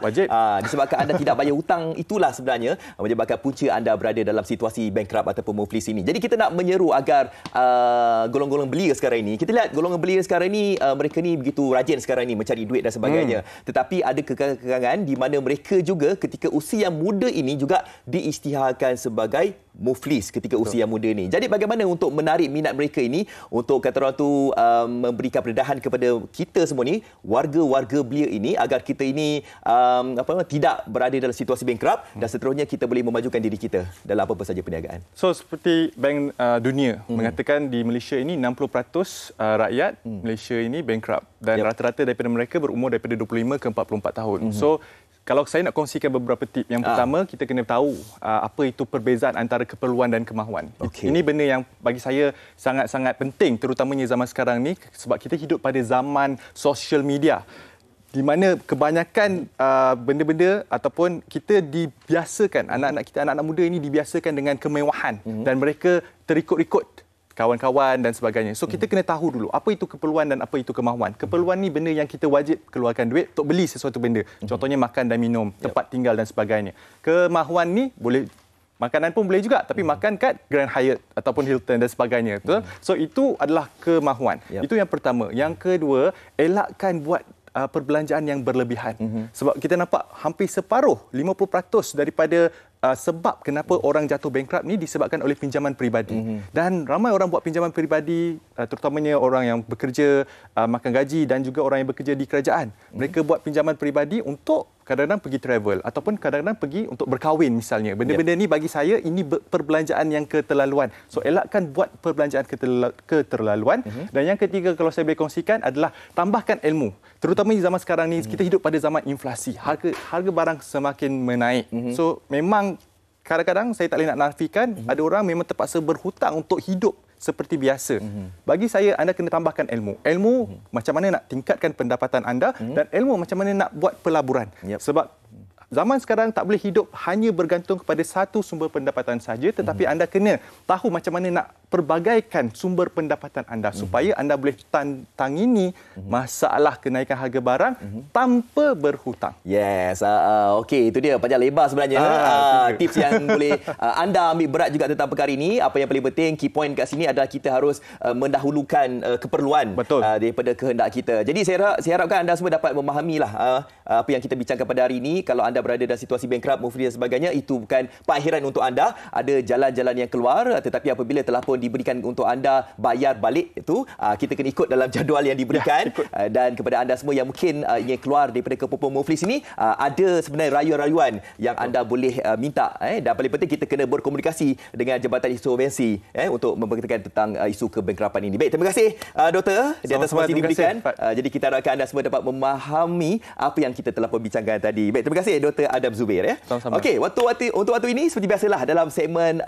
Disebabkan anda tidak bayar hutang, itulah sebenarnya menyebabkan punca anda berada dalam situasi bankrupt ataupun muflis ini. Jadi kita nak menyeru agar golongan-golongan belia sekarang ini, kita lihat golongan belia sekarang ini, mereka ni begitu rajin sekarang ini mencari duit dan sebagainya. Tetapi ada kekangan di mana mereka juga ketika usia yang muda ini juga diisytiharkan sebagai Muflis ketika usia muda ni. Jadi bagaimana untuk menarik minat mereka ini untuk kata orang tu memberikan pendedahan kepada kita semua ni, warga-warga belia ini, agar kita ini tidak berada dalam situasi bankrupt dan seterusnya kita boleh memajukan diri kita dalam apa-apa saja perniagaan. So seperti Bank Dunia mengatakan di Malaysia ini 60% rakyat Malaysia ini bankrupt dan rata-rata daripada mereka berumur daripada 25 ke 44 tahun. So kalau saya nak kongsikan beberapa tip. Yang pertama, kita kena tahu apa itu perbezaan antara keperluan dan kemahuan. Ini benda yang bagi saya sangat-sangat penting, terutamanya zaman sekarang ni, sebab kita hidup pada zaman social media di mana kebanyakan benda-benda ataupun kita dibiasakan, anak-anak kita, anak-anak muda ini dibiasakan dengan kemewahan dan mereka terikut-ikut kawan-kawan dan sebagainya. So kita kena tahu dulu apa itu keperluan dan apa itu kemahuan. Keperluan ni benda yang kita wajib keluarkan duit untuk beli sesuatu benda. Contohnya makan dan minum, tempat tinggal dan sebagainya. Kemahuan ni boleh makanan pun boleh juga, tapi makan kat Grand Hyatt ataupun Hilton dan sebagainya. Betul? So itu adalah kemahuan. Itu yang pertama. Yang kedua, elakkan buat perbelanjaan yang berlebihan. Sebab kita nampak hampir separuh, 50% daripada sebab kenapa orang jatuh bankrupt ni disebabkan oleh pinjaman peribadi. Dan ramai orang buat pinjaman peribadi, terutamanya orang yang bekerja, makan gaji dan juga orang yang bekerja di kerajaan. Mereka buat pinjaman peribadi untuk kadang-kadang pergi travel ataupun kadang-kadang pergi untuk berkahwin misalnya. Benda-benda ni bagi saya ini perbelanjaan yang keterlaluan. So elakkan buat perbelanjaan keterlaluan. Dan yang ketiga kalau saya boleh kongsikan adalah tambahkan ilmu. Terutamanya zaman sekarang ni kita hidup pada zaman inflasi. Harga barang semakin menaik. So memang kadang-kadang saya tak boleh nak nafikan ada orang memang terpaksa berhutang untuk hidup seperti biasa. Bagi saya, anda kena tambahkan ilmu. Ilmu macam mana nak tingkatkan pendapatan anda dan ilmu macam mana nak buat pelaburan. Sebab zaman sekarang tak boleh hidup hanya bergantung kepada satu sumber pendapatan saja, tetapi anda kena tahu macam mana nak perbagaikan sumber pendapatan anda supaya anda boleh tangini masalah kenaikan harga barang tanpa berhutang. Yes. Okey, itu dia panjang lebar sebenarnya. Tips yang boleh anda ambil berat juga tentang perkara ini. Apa yang paling penting, key point kat sini adalah kita harus mendahulukan keperluan daripada kehendak kita. Jadi saya harapkan anda semua dapat memahamilah apa yang kita bincangkan pada hari ini. Kalau anda berada dalam situasi bankrupt, muflis dan sebagainya, itu bukan pengakhiran untuk anda. Ada jalan-jalan yang keluar, tetapi apabila telah pun diberikan untuk anda bayar balik itu, kita kena ikut dalam jadual yang diberikan. Dan kepada anda semua yang mungkin ingin keluar daripada kepupung muflis ini, ada sebenarnya rayuan-rayuan yang anda boleh minta. Dan paling penting kita kena berkomunikasi dengan Jabatan Insolvensi untuk memberitakan tentang isu kebankrapan ini. Baik, terima kasih Doktor di atas informasi diberikan. Jadi kita harapkan anda semua dapat memahami apa yang kita telah perbincangkan tadi. Baik, terima kasih Dr. Adam Zubair. Okey, untuk waktu ini seperti biasalah dalam segmen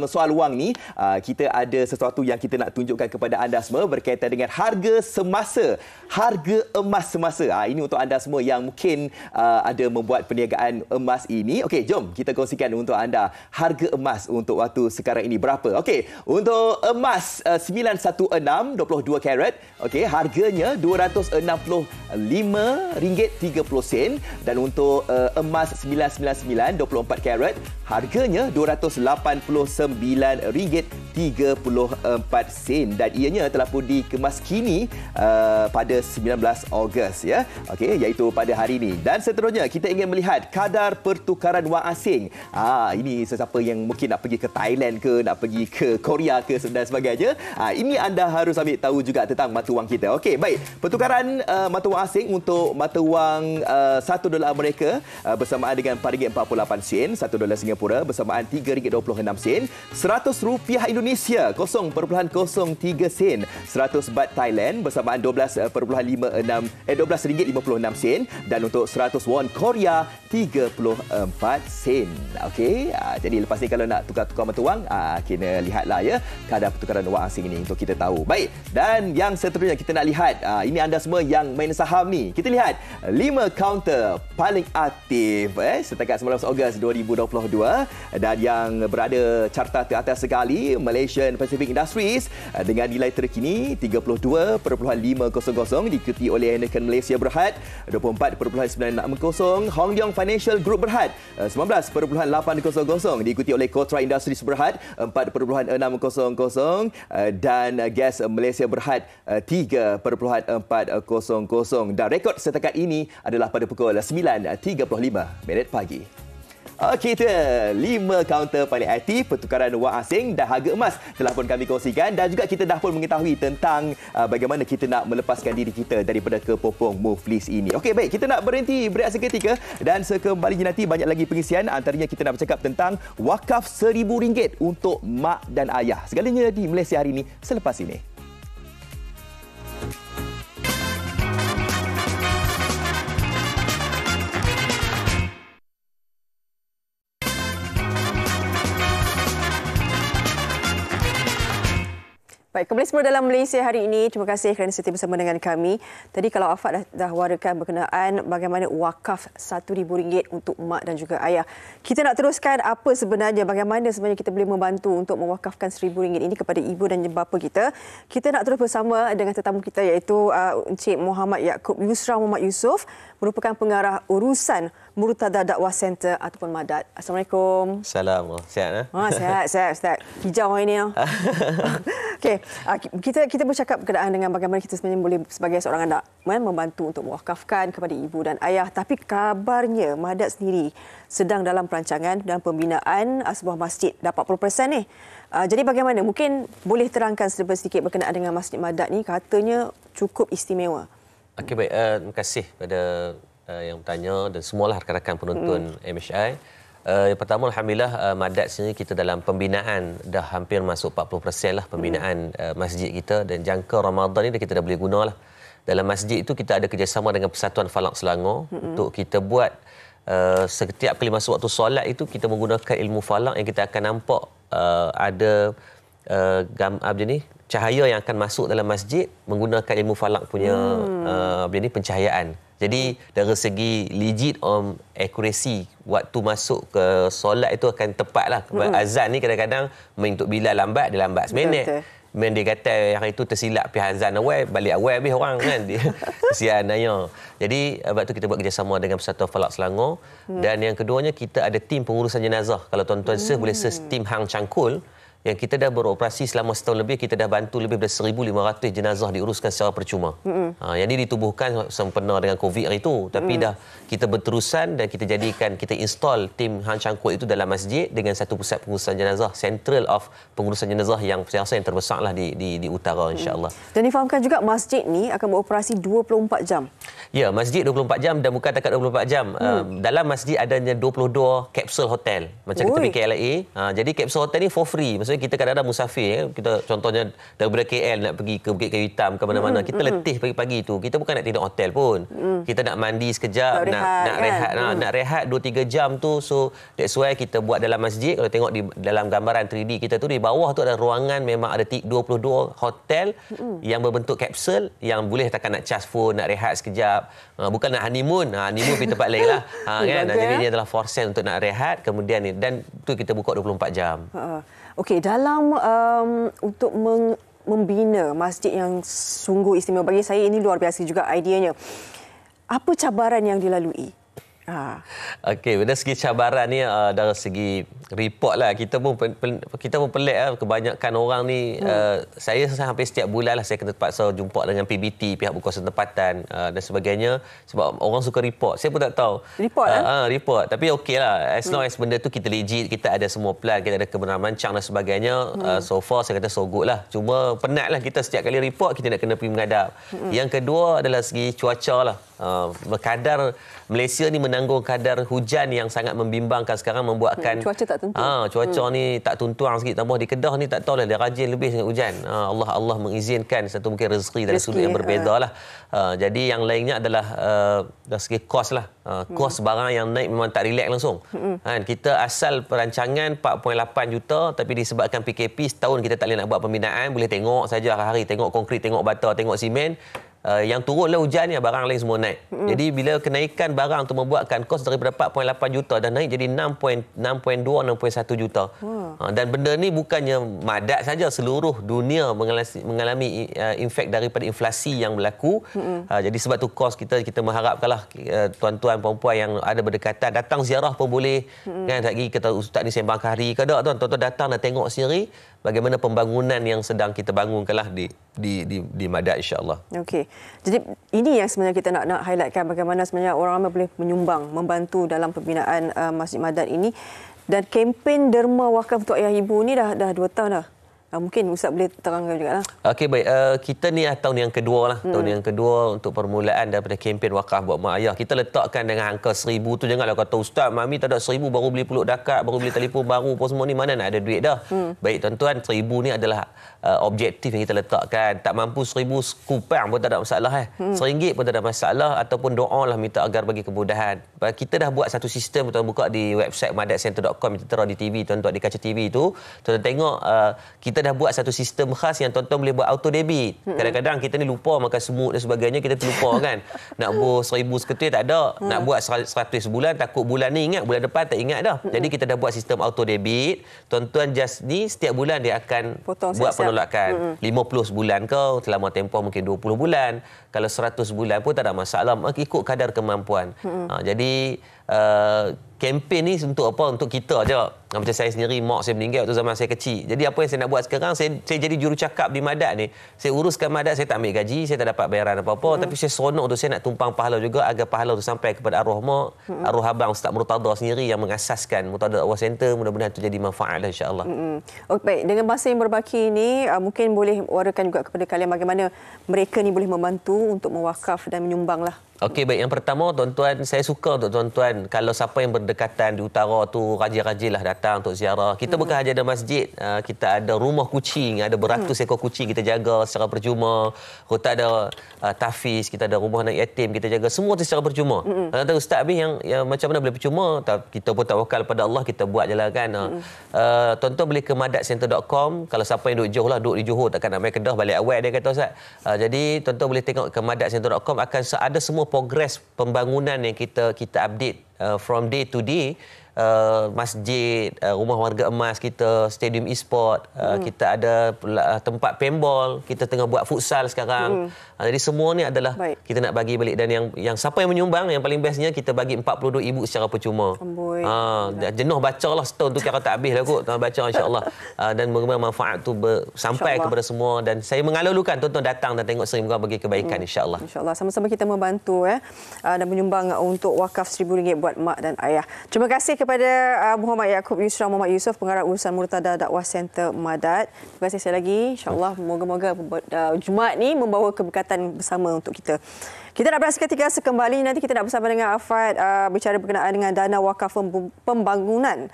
soal wang ni, kita ada sesuatu yang kita nak tunjukkan kepada anda semua berkaitan dengan harga semasa, harga emas semasa. Ini untuk anda semua yang mungkin ada membuat perniagaan emas ini. Okey, jom kita kongsikan untuk anda harga emas untuk waktu sekarang ini berapa. Okey, untuk emas 916 22 karat, okey, harganya RM265.30 dan untuk emas 999 24 karat, harganya RM289.34 dan ianya telah pun dikemas kini pada 19 Ogos ya. Okey, iaitu pada hari ini. Dan seterusnya kita ingin melihat kadar pertukaran wang asing. Ini sesiapa yang mungkin nak pergi ke Thailand ke, nak pergi ke Korea ke dan sebagainya. Ini anda harus ambil tahu juga tentang mata wang kita. Okey, baik. Pertukaran mata wang asing untuk mata wang $1 Amerika bersamaan dengan RM4.48, $1 Singapura bersamaan RM3.26, RM100 Indonesia 0.03 sen, 100 baht Thailand bersamaan RM12.56 dan untuk 100 won Korea 34 sen. Okey, jadi lepas ni kalau nak tukar-tukar mata wang, kena lihatlah ya kadar pertukaran wang asing ini untuk kita tahu. Baik, dan yang seterusnya kita nak lihat, ini anda semua yang main saham ni, kita lihat 5 kaunter paling aktif setakat 19 Ogos 2022 dan yang berada carta teratas sekali Malaysian Pacific Industries dengan nilai terkini 32.500, diikuti oleh Heineken Malaysia Berhad 24.960, Hong Leong Financial Group Berhad 19.800, diikuti oleh Kotra Industries Berhad 4.600 dan Gas Malaysia Berhad 3.400. Dan rekod setakat ini adalah pada pukul 9.35 pagi. Okey, itu 5 kaunter paling aktif pertukaran wang asing dan harga emas telah pun kami kongsikan, dan juga kita dah pun mengetahui tentang bagaimana kita nak melepaskan diri kita daripada kepopong Muflis ini. Okey, baik, kita nak berhenti berehat seketika dan sekembalinya nanti banyak lagi pengisian. Antaranya kita nak bercakap tentang wakaf RM1,000 untuk mak dan ayah. Segalanya di Malaysia hari ini selepas ini. Baik, kembali semula dalam Malaysia hari ini. Terima kasih kerana setia bersama dengan kami. Tadi kalau Afak dah warakan berkenaan bagaimana wakaf RM1,000 untuk mak dan juga ayah. Kita nak teruskan apa sebenarnya, bagaimana sebenarnya kita boleh membantu untuk mewakafkan RM1,000 ini kepada ibu dan bapa kita. Kita nak terus bersama dengan tetamu kita iaitu Encik Muhammad Yaakob Yusra Muhammad Yusof, merupakan pengarah urusan Murtada Dakwah Center ataupun Madat. Assalamualaikum. Salam. Sihat? Sihat Ustaz. Hijau hari ini. Okey, kita bercakap berkenaan dengan bagaimana kita sebenarnya boleh sebagai seorang anak membantu untuk mewakafkan kepada ibu dan ayah. Tapi kabarnya Madat sendiri sedang dalam perancangan dan pembinaan sebuah masjid. Dah 40% ni. Jadi bagaimana? Mungkin boleh terangkan sedikit berkenaan dengan Masjid Madat ni. Katanya cukup istimewa. Okey, baik. Terima kasih pada yang bertanya dan semualah rakan-rakan penonton MHI. Yang pertama, Alhamdulillah, Madat sendiri kita dalam pembinaan dah hampir masuk 40% lah pembinaan masjid kita, dan jangka Ramadan ni kita dah boleh guna lah. Dalam masjid itu kita ada kerjasama dengan Persatuan Falak Selangor untuk kita buat setiap kali masuk waktu solat itu kita menggunakan ilmu falak yang kita akan nampak ada cahaya yang akan masuk dalam masjid menggunakan ilmu falak punya pencahayaan. Jadi dari segi legit akurasi waktu masuk ke solat itu akan tepatlah. Azan ni kadang-kadang untuk bila lambat dia lambat seminit. Men dia kata hari itu tersilap pihak azan awal, balik awal habis orang kan. Kesian ayah. Jadi sebab tu kita buat kerjasama dengan Persatuan Falak Selangor. Dan yang keduanya kita ada tim pengurusan jenazah. Kalau tuan-tuan boleh search tim Hang Cangkul, yang kita dah beroperasi selama setahun lebih, kita dah bantu lebih dari 1,500 jenazah diuruskan secara percuma. Yang ini ditubuhkan sempena dengan COVID hari itu. Tapi dah kita berterusan dan kita jadikan, kita install tim Hang Cangkul itu dalam masjid dengan satu pusat pengurusan jenazah, Central of pengurusan jenazah yang saya rasa yang terbesar lah di utara, insya-Allah. Dan difahamkan juga masjid ni akan beroperasi 24 jam. Ya, masjid 24 jam dan bukan takat 24 jam. Dalam masjid adanya 22 kapsul hotel. Macam kita pergi KLIA. Jadi kapsul hotel ni for free. Maksudnya kita kadang-kadang musafir, kita contohnya daripada KL nak pergi ke Bukit Kayu Hitam ke mana-mana, kita letih pagi-pagi tu. Kita bukan nak tidur hotel pun. Kita nak mandi sekejap, nak rehat 2-3 jam tu. So that's why kita buat dalam masjid. Kalau tengok di dalam gambaran 3D kita tu, di bawah tu ada ruangan, memang ada 22 hotel yang berbentuk kapsul yang boleh takkan nak charge phone, nak rehat sekejap. Bukan nak honeymoon. Honeymoon pergi tempat lain lah. Kan? Jadi dia adalah for sale untuk nak rehat. Kemudian ni, dan tu kita buka 24 jam. Okey, dalam untuk membina masjid yang sungguh istimewa, bagi saya ini luar biasa juga ideanya. Apa cabaran yang dilalui? Okey, dari segi cabaran ni dari segi report lah, kita pun pelik lah. Kebanyakan orang ni saya hampir setiap bulan lah saya kena terpaksa jumpa dengan PBT, pihak berkuasa tempatan dan sebagainya, sebab orang suka report. Saya pun tak tahu report, tapi okey lah, as long as benda tu kita legit, kita ada semua plan, kita ada kebenaran rancang dan sebagainya. So far saya kata so good lah. Cuma penat lah kita setiap kali report kita nak kena pergi menghadap. Yang kedua adalah segi cuaca lah. Kadar Malaysia ni menanggung kadar hujan yang sangat membimbangkan sekarang, membuatkan cuaca tak tentu. Cuaca ni tak tentuang sikit. Tambah di Kedah ni tak tahulah dia rajin lebih sangat hujan. Allah mengizinkan satu mungkin rezeki dari sudut yang berbeza lah. Jadi yang lainnya adalah dari segi kos lah. Kos barang yang naik memang tak relax langsung. Kita asal perancangan 4.8 juta, tapi disebabkan PKP setahun kita tak boleh nak buat pembinaan. Boleh tengok saja hari-hari, tengok konkrit, tengok bata, tengok simen. Yang turunlah hujan ni, barang lain semua naik. Jadi bila kenaikan barang tu membuatkan kos daripada 4.8 juta dah naik jadi 6.2, 6.1 juta. Dan benda ni bukannya Madat saja, seluruh dunia mengalami efek daripada inflasi yang berlaku. Jadi sebab tu kos kita mengharapkanlah tuan-tuan puan-puan yang ada berdekatan datang ziarah pun boleh. Kan lagi kata ustaz ni sembang hari ke tak tuan-tuan datang dan tengok sendiri bagaimana pembangunan yang sedang kita bangunkanlah di Madat, insya-Allah. Okey. Jadi ini yang sebenarnya kita nak highlightkan, bagaimana sebenarnya orang ramai boleh menyumbang, membantu dalam pembinaan Masjid Madat ini. Dan kempen derma wakaf untuk ayah ibu ni dah 2 tahun dah. Mungkin Ustaz boleh terangkan juga lah. Okey, baik. Kita ni tahun yang kedua lah. Tahun yang kedua untuk permulaan daripada kempen wakaf buat mak ayah. Kita letakkan dengan angka 1,000 tu. Janganlah kata Ustaz, Mami tak ada 1,000 baru beli peluk dakat, baru beli telefon baru apa semua ni. Mana nak ada duit dah. Baik tuan-tuan, 1,000 ni adalah objektif yang kita letakkan. Tak mampu 1,000 kupang pun tak ada masalah. RM1 pun tak ada masalah. Ataupun doa lah minta agar bagi kemudahan. Kita dah buat satu sistem, tuan buka di website madatcenter.com, kita terang di TV, tuan-tuan di kaca TV tu. Tuan-tuan tengok, kita dah buat satu sistem khas yang tuan-tuan boleh buat auto debit. Kadang-kadang kita ni lupa makan semut dan sebagainya, kita terlupa kan. Nak bor 1,000 seketul tak ada. Nak buat 100 sebulan, takut bulan ni ingat, bulan depan tak ingat dah. Jadi kita dah buat sistem auto debit. Tuan-tuan just ni setiap bulan dia akan buat penolakan. 50 sebulan ke, selama tempoh mungkin 20 bulan. Kalau 100 bulan pun tak ada masalah, ikut kadar kemampuan. Jadi kempen ni untuk apa? Untuk kita aja. Macam saya sendiri, mak saya meninggal waktu zaman saya kecil. Jadi apa yang saya nak buat sekarang, saya jadi jurucakap di Madat ni. Saya uruskan Madat, saya tak ambil gaji, saya tak dapat bayaran apa-apa, tapi saya seronok tu, saya nak tumpang pahala juga agar pahala tu sampai kepada arwah mak, arwah abang Ustaz Murtada sendiri yang mengasaskan Murtada Dakwah Center. Mudah-mudahan itu jadi manfaat lah, insya-Allah. Baik, dengan bahasa yang berbaki ini, mungkin boleh warakan juga kepada kalian bagaimana mereka ni boleh membantu untuk mewakaf dan menyumbang lah. Okey, baik. Yang pertama, tuan-tuan, saya suka untuk tuan-tuan, kalau siapa yang berdekatan di utara tu, rajin-rajinlah datang untuk ziarah. Kita bukan hanya ada masjid, kita ada rumah kucing, ada beratus ekor kucing kita jaga secara percuma. Kita ada tafiz, kita ada rumah anak yatim kita jaga, semua tu secara percuma. Kata Ustaz Abi yang macam mana boleh percuma? Kita pun tawakal pada Allah, kita buat je lah kan. Tuan-tuan boleh ke madatcenter.com. Kalau siapa yang duduk Johor lah, duduk di Johor, takkan nak main Kedah balik awal dia kata Ustaz. Jadi tuan-tuan boleh tengok ke madatcenter.com, akan ada semua progres pembangunan yang kita update from day to day. Masjid, rumah warga emas kita, stadium e-sport, kita ada tempat paintball, kita tengah buat futsal sekarang. Jadi semua ni adalah kita nak bagi balik, dan yang siapa yang menyumbang, yang paling bestnya kita bagi 42,000 secara percuma. Jenuh baca lah setahun tu, kira tak habis lah kot baca, insya-Allah. Dan bagaimana manfaat tu sampai kepada semua, dan saya mengalulukan tuan-tuan datang dan tengok sering bagi kebaikan, insya-Allah. Insya-Allah, sama-sama kita membantu dan menyumbang untuk wakaf RM1,000 buat mak dan ayah. Terima kasih kepada Muhammad Yaakob Yusra Muhammad Yusof, pengarah urusan Murtada Dakwah Center Madat. Terima kasih sekali lagi. InsyaAllah moga-moga Jumaat ni membawa keberkatan bersama untuk kita. Kita nak beras ketika sekembali. Nanti kita nak bersama dengan Afad bicara berkenaan dengan dana wakaf pembangunan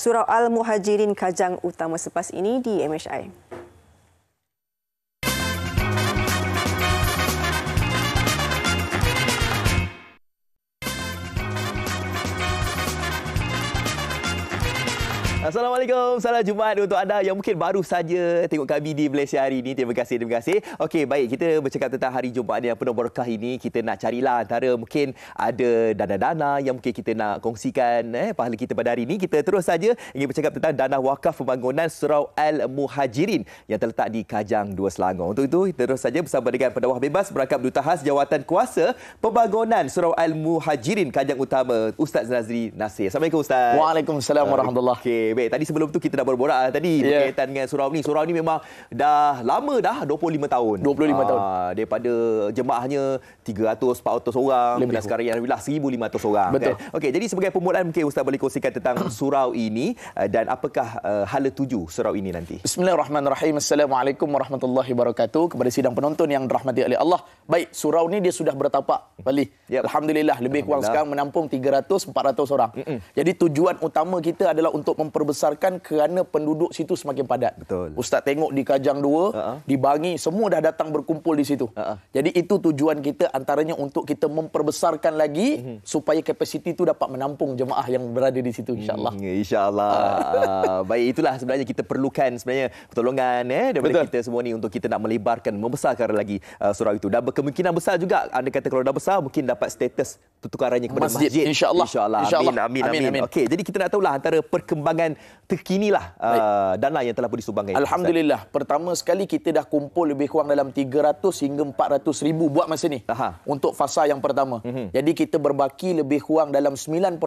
Surau Al-Muhajirin Kajang Utama selepas ini di MHI. Assalamualaikum. Salam Jumaat untuk anda yang mungkin baru saja tengok kami di Malaysia hari ini. Terima kasih. Okey, baik. Kita bercakap tentang hari Jumaat yang penuh berkah ini. Kita nak carilah antara mungkin ada dana-dana yang mungkin kita nak kongsikan pahala kita pada hari ini. Kita terus saja ingin bercakap tentang dana wakaf pembangunan Surau Al-Muhajirin yang terletak di Kajang 2 Selangor. Untuk itu, kita terus saja bersama dengan pendakwa bebas berangkap Duta Khas Jawatan Kuasa Pembangunan Surau Al-Muhajirin Kajang Utama, Ustaz Nazri Nasir. Assalamualaikum Ustaz. Waalaikumsalam warahmatullahi. Okey, baik. Tadi sebelum tu kita dah berborak tadi berkaitan dengan surau ni. Surau ni memang dah lama dah, 25 tahun. 25 tahun. Daripada jemaahnya 300-400 orang dan sekarang alhamdulillah 1,500 orang. Betul. Kan? Okey, jadi sebagai permulaan mungkin Ustaz boleh kongsikan tentang surau ini dan apakah hala tuju surau ini nanti. Bismillahirrahmanirrahim. Assalamualaikum warahmatullahi wabarakatuh. Kepada sidang penonton yang dirahmati oleh Allah. Baik, surau ni dia sudah bertapak Bali. Alhamdulillah lebih kurang sekarang menampung 300-400 orang. Jadi tujuan utama kita adalah untuk membesarkan kerana penduduk situ semakin padat. Betul. Ustaz tengok di Kajang 2, di Bangi, semua dah datang berkumpul di situ. Jadi itu tujuan kita, antaranya untuk kita memperbesarkan lagi supaya kapasiti itu dapat menampung jemaah yang berada di situ, insya-Allah. InsyaAllah. Baik, itulah sebenarnya kita perlukan sebenarnya pertolongan daripada kita semua ni untuk kita nak melebarkan, membesarkan lagi surau itu. Dan berkemungkinan besar juga, anda kata kalau dah besar mungkin dapat status pertukarannya kepada masjid. InsyaAllah. Amin. Okey, jadi kita nak tahulah antara perkembangan dengan terkinilah dana yang telah pun disumbangkan. Alhamdulillah. Pertama sekali kita dah kumpul lebih kurang dalam 300 hingga 400 ribu buat masa ni. Untuk fasa yang pertama. Jadi kita berbaki lebih kurang dalam 9.6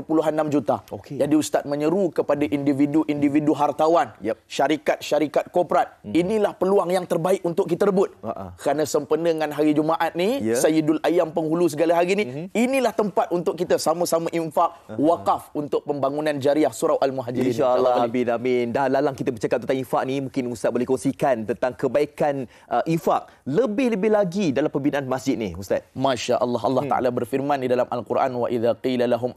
juta. Jadi Ustaz menyeru kepada individu-individu hartawan, syarikat-syarikat korporat. Inilah peluang yang terbaik untuk kita rebut. Kerana sempena dengan hari Jumaat ni, Sayyidul Ayyam penghulu segala hari ni, inilah tempat untuk kita sama-sama infak wakaf untuk pembangunan jariah Surau Al-Muhajirin. InsyaAllah. Amin. Dah lalang kita bercakap tentang infak ni, mungkin Ustaz boleh kongsikan tentang kebaikan infak lebih-lebih lagi dalam pembinaan masjid ni, Ustaz. Masya Allah. Allah Ta'ala berfirman di dalam Al-Quran, wa idza qila lahum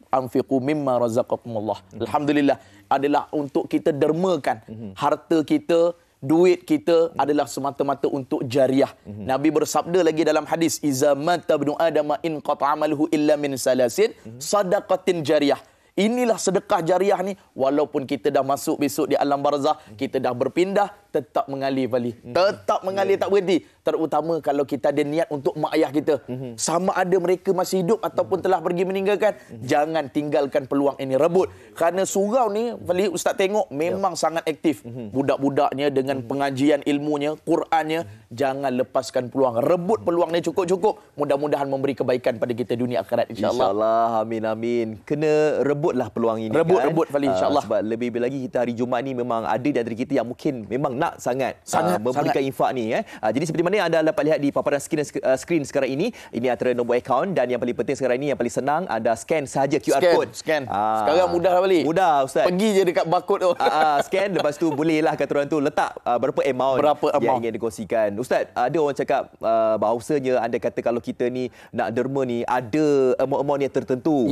anfiqu mimma razaqakumullah. Alhamdulillah, adalah untuk kita dermakan harta kita, duit kita adalah semata-mata untuk jariah. Nabi bersabda lagi dalam hadis, iza mata ibnu adama in qata'a amaluhu illa min salasin sadaqatin jariyah. Inilah sedekah jariah ni, walaupun kita dah masuk besok di alam barzah, kita dah berpindah, tetap mengalir Fali. Tetap mengalir, tak berhenti. Terutama kalau kita ada niat untuk mak ayah kita. Sama ada mereka masih hidup ataupun telah pergi meninggalkan, jangan tinggalkan peluang ini, rebut. Kerana surau ni, Fali, Ustaz tengok memang sangat aktif. Budak-budaknya dengan pengajian ilmunya, Qurannya, jangan lepaskan peluang. Rebut peluang ni cukup-cukup. Mudah-mudahan memberi kebaikan pada kita dunia akhirat, insya-Allah. InsyaAllah. Amin, amin. Kena rebutlah peluang ini. Rebut Fali, insya-Allah. Sebab lebih-lebih lagi kita hari Jumaat ni memang ada di antara kita yang mungkin memang nak sangat memberikan infak ni. Jadi seperti mana anda dapat lihat di paparan skrin sekarang ini antara nombor akaun, dan yang paling penting sekarang ini, yang paling senang, anda scan sahaja QR code. Scan. Sekarang mudah Fali. Mudah, Ustaz. Pergi je dekat barcode tu. Scan, lepas tu bolehlah kata orang tu letak berapa amount yang ingin dikongsikan. Ustaz, ada orang cakap bahawasanya anda kata kalau kita ni nak derma ni ada amount yang tertentu.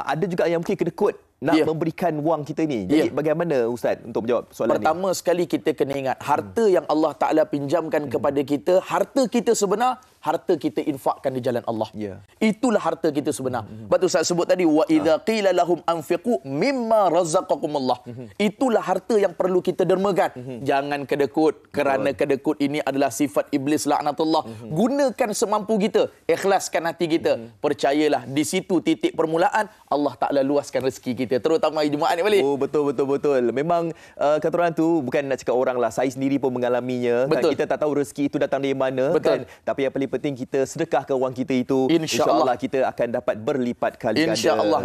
Ada juga yang mungkin kena kod nak memberikan wang kita ni. Jadi bagaimana Ustaz untuk menjawab soalan Pertama sekali kita kena ingat, harta yang Allah Ta'ala pinjamkan kepada kita, harta kita sebenar, harta kita infakkan di jalan Allah. Itulah harta kita sebenar. Sebab tu Ustaz sebut tadi, wa idza qila lahum anfiqu mimma razaqakumullah. Itulah harta yang perlu kita dermakan. Jangan kedekut, kerana kedekut ini adalah sifat iblis laknatullah. Gunakan semampu kita, ikhlaskan hati kita. Percayalah, di situ titik permulaan Allah Ta'ala luaskan rezeki kita, terutama hari Jumaat ni, Balik. Betul. Memang kata orang tu, bukan nak cakap orang lah, saya sendiri pun mengalaminya. Kan, kita tak tahu rezeki itu datang dari mana. Kan? Tapi yang paling penting kita sedekahkan wang kita itu, insya-Allah kita akan dapat berlipat kali ganda. Insya-Allah.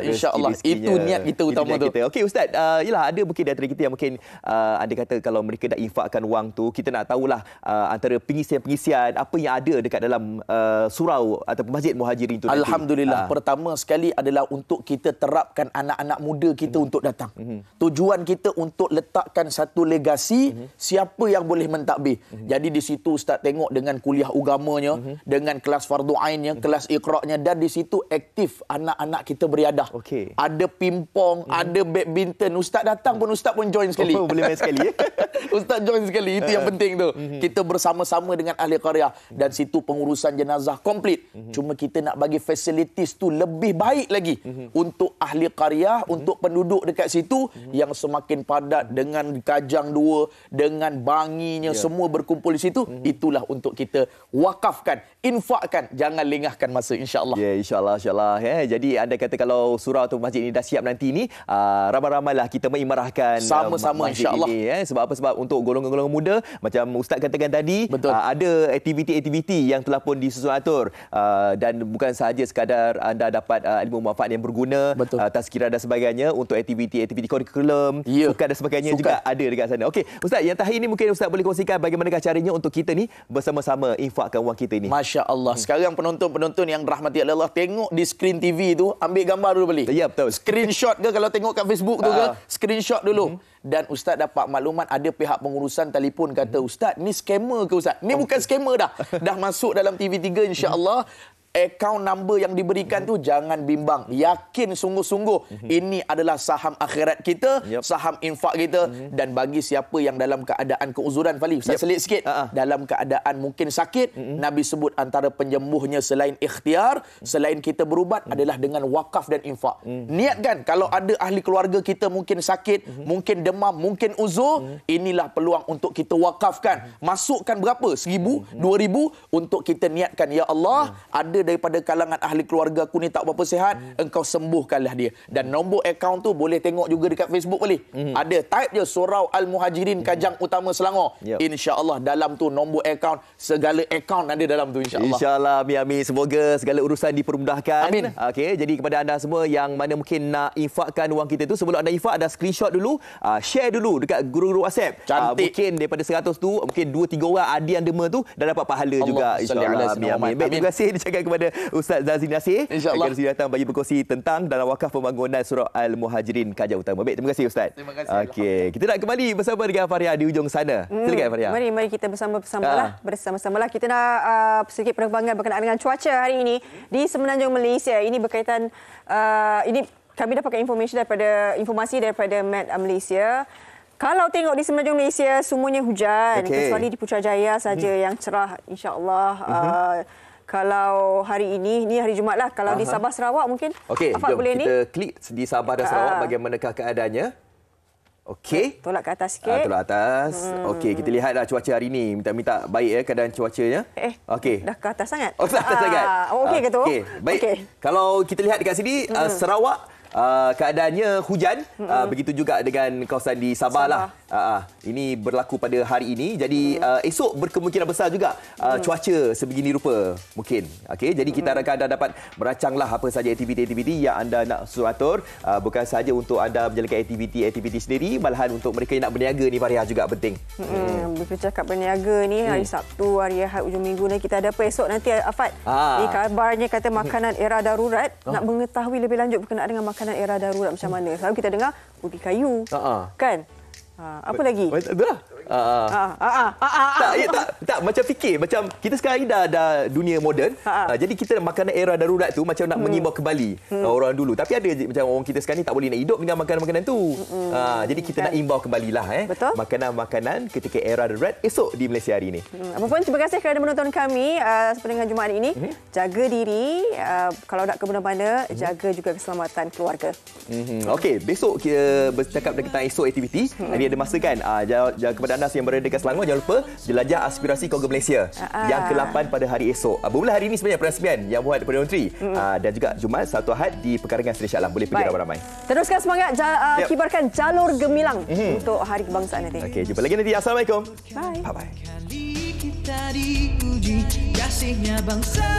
Itu niat kita utama tu. Okey Ustaz, yalah, ada mungkin dari kita yang mungkin anda kata kalau mereka dah infakkan wang tu, kita nak tahulah antara pengisian-pengisian apa yang ada dekat dalam surau atau Masjid Muhajirin itu. Alhamdulillah. Pertama sekali adalah untuk kita terapkan anak-anak muda kita untuk datang. Tujuan kita untuk letakkan satu legasi siapa yang boleh mentadbir. Jadi di situ Ustaz tengok dengan kuliah agamanya, dengan kelas fardu ainnya, kelas iqra'nya, dan di situ aktif anak-anak kita beriadah. Ada pingpong, ada badminton. Ustaz datang pun Ustaz pun join sekali. Boleh main sekali. Ustaz join sekali. Itu yang penting tu. Kita bersama-sama dengan ahli qaryah, dan situ pengurusan jenazah komplit. Cuma kita nak bagi facilities tu lebih baik lagi untuk ahli qaryah, untuk penduduk dekat situ yang semakin padat dengan kajang dua, dengan banginya, semua berkumpul di situ. Itulah untuk kita wakafkan, infakkan, jangan lengahkan masa, insya-Allah. InsyaAllah. Jadi anda kata kalau surau atau masjid ini dah siap nanti ni, ramai-ramailah kita mengimarahkan sama-sama, insya-Allah. Sebab apa? Sebab untuk golongan-golongan muda, macam Ustaz katakan tadi, ada aktiviti-aktiviti yang telah pun disusun atur, dan bukan sahaja sekadar anda dapat ilmu manfaat yang berguna, tazkirah dan sebagainya, untuk aktiviti-aktiviti kurikulum, sukan dan sebagainya juga ada dekat sana. Okey, Ustaz, yang terakhir ini mungkin Ustaz boleh kongsikan bagaimanakah caranya untuk kita ni bersama-sama infakkan wang kita ini. Masya Allah. Sekarang penonton-penonton yang dirahmati Allah, tengok di skrin TV tu, ambil gambar dulu balik. Ya, betul. Screenshot ke, kalau tengok kat Facebook tu ke, screenshot dulu. Dan Ustaz dapat maklumat, ada pihak pengurusan telefon kata, Ustaz, ni scammer ke Ustaz? Ni bukan scammer dah. Dah masuk dalam TV3, insya-Allah. Account number yang diberikan tu jangan bimbang, yakin sungguh-sungguh ini adalah saham akhirat kita, saham infak kita. Dan bagi siapa yang dalam keadaan keuzuran, Fali, Ustaz selit sikit, dalam keadaan mungkin sakit, Nabi sebut antara penyembuhnya selain ikhtiar, selain kita berubat, adalah dengan wakaf dan infak. Niatkan, kalau ada ahli keluarga kita mungkin sakit, mungkin demam, mungkin uzur, inilah peluang untuk kita wakafkan. Masukkan berapa? 1,000, 2,000 untuk kita niatkan, ya Allah, ada ada daripada kalangan ahli keluarga aku ni tak berapa sihat, engkau sembuhkanlah dia. Dan nombor akaun tu boleh tengok juga dekat Facebook boleh. Ada, type je Surau Al-Muhajirin Kajang Utama Selangor. InsyaAllah dalam tu nombor akaun, segala akaun ada dalam tu insyaAllah. InsyaAllah, amin. Semoga segala urusan dipermudahkan. Amin. Okey, jadi kepada anda semua yang mana mungkin nak infakkan wang kita tu, sebelum anda infak, ada screenshot dulu, share dulu dekat guru-guru WhatsApp. Mungkin daripada 100 tu, mungkin 2-3 orang ada yang derma tu dah dapat pahala juga. InsyaAllah. Amin. Baik, terima kasih diucapkan kepada Ustaz Zazri Nasir. InsyaAllah. Agar datang bagi berkongsi tentang dalam wakaf pembangunan Surau Al-Muhajirin Kajang Utama. Baik, terima kasih Ustaz. Terima kasih. Okey, kita nak kembali bersama dengan Faria di ujung sana. Silakan Faria. Mari kita bersama-samalah. Kita nak sedikit penerbangan berkenaan dengan cuaca hari ini di Semenanjung Malaysia. Ini berkaitan ini kami dapatkan informasi daripada Met Malaysia. Kalau tengok di Semenanjung Malaysia semuanya hujan, kecuali di Putrajaya saja yang cerah insya-Allah. Kalau hari ini hari Jumaat lah. Kalau di Sabah Sarawak mungkin jom boleh kita klik di Sabah dan Sarawak bagaimanakah keadaannya. Okey. Tolak ke atas sikit. Tolak atas. Okey, kita lihatlah cuaca hari ini. Minta baik keadaan cuacanya. Okey. Dah ke atas sangat. Ke atas sangat. Okey ke tu? Okey, baik. Kalau kita lihat dekat sini Sarawak keadaannya hujan, begitu juga dengan kawasan di Sabah lah. Ini berlaku pada hari ini. Jadi esok berkemungkinan besar juga cuaca sebegini rupa mungkin. Okey, jadi kita harapkan anda dapat merancanglah apa saja aktiviti-aktiviti yang anda nak atur. Bukan sahaja untuk anda menjalankan aktiviti-aktiviti sendiri, malahan untuk mereka yang nak berniaga ni Faria juga penting. Bercakap berniaga ni hari Sabtu, hari Ahad, hujung minggu ni kita ada apa esok nanti Afad? Ni kabarnya kata makanan era darurat. Nak mengetahui lebih lanjut berkenaan dengan makanan era darurat macam mana. Selalu kita dengar ubi kayu. Kan? Apa lagi? Itulah. Tak macam fikir macam kita sekarang ni dah dunia moden. Jadi kita makanan era darurat tu macam nak mengimbau kembali orang dulu. Tapi ada macam orang kita sekarang ni tak boleh nak hidup dengan makanan-makanan tu. Jadi kita nak imbau kembalilah makanan-makanan ketika era darurat esok di Malaysia hari ini. Apapun, terima kasih kerana menonton kami sepanjang Jumaat ini. Jaga diri, kalau nak ke mana-mana, jaga juga keselamatan keluarga. Okey, besok kita bercakap tentang esok aktiviti. Ini ada masa kan. Kepada anda yang berada dekat Selangor, jangan lupa jelajah aspirasi keluarga Malaysia yang ke-8 pada hari esok. Bermula hari ini sebenarnya perasmian yang buat Perdana Menteri dan juga Jumaat, Sabtu, Ahad di pekarangan Seri Shah Alam. Boleh pergi ramai-ramai. Teruskan semangat kibarkan jalur gemilang untuk Hari Kebangsaan nanti. Okey, jumpa lagi nanti. Assalamualaikum. Bye. Bye-bye. Kita diuji kasihnya bangsa.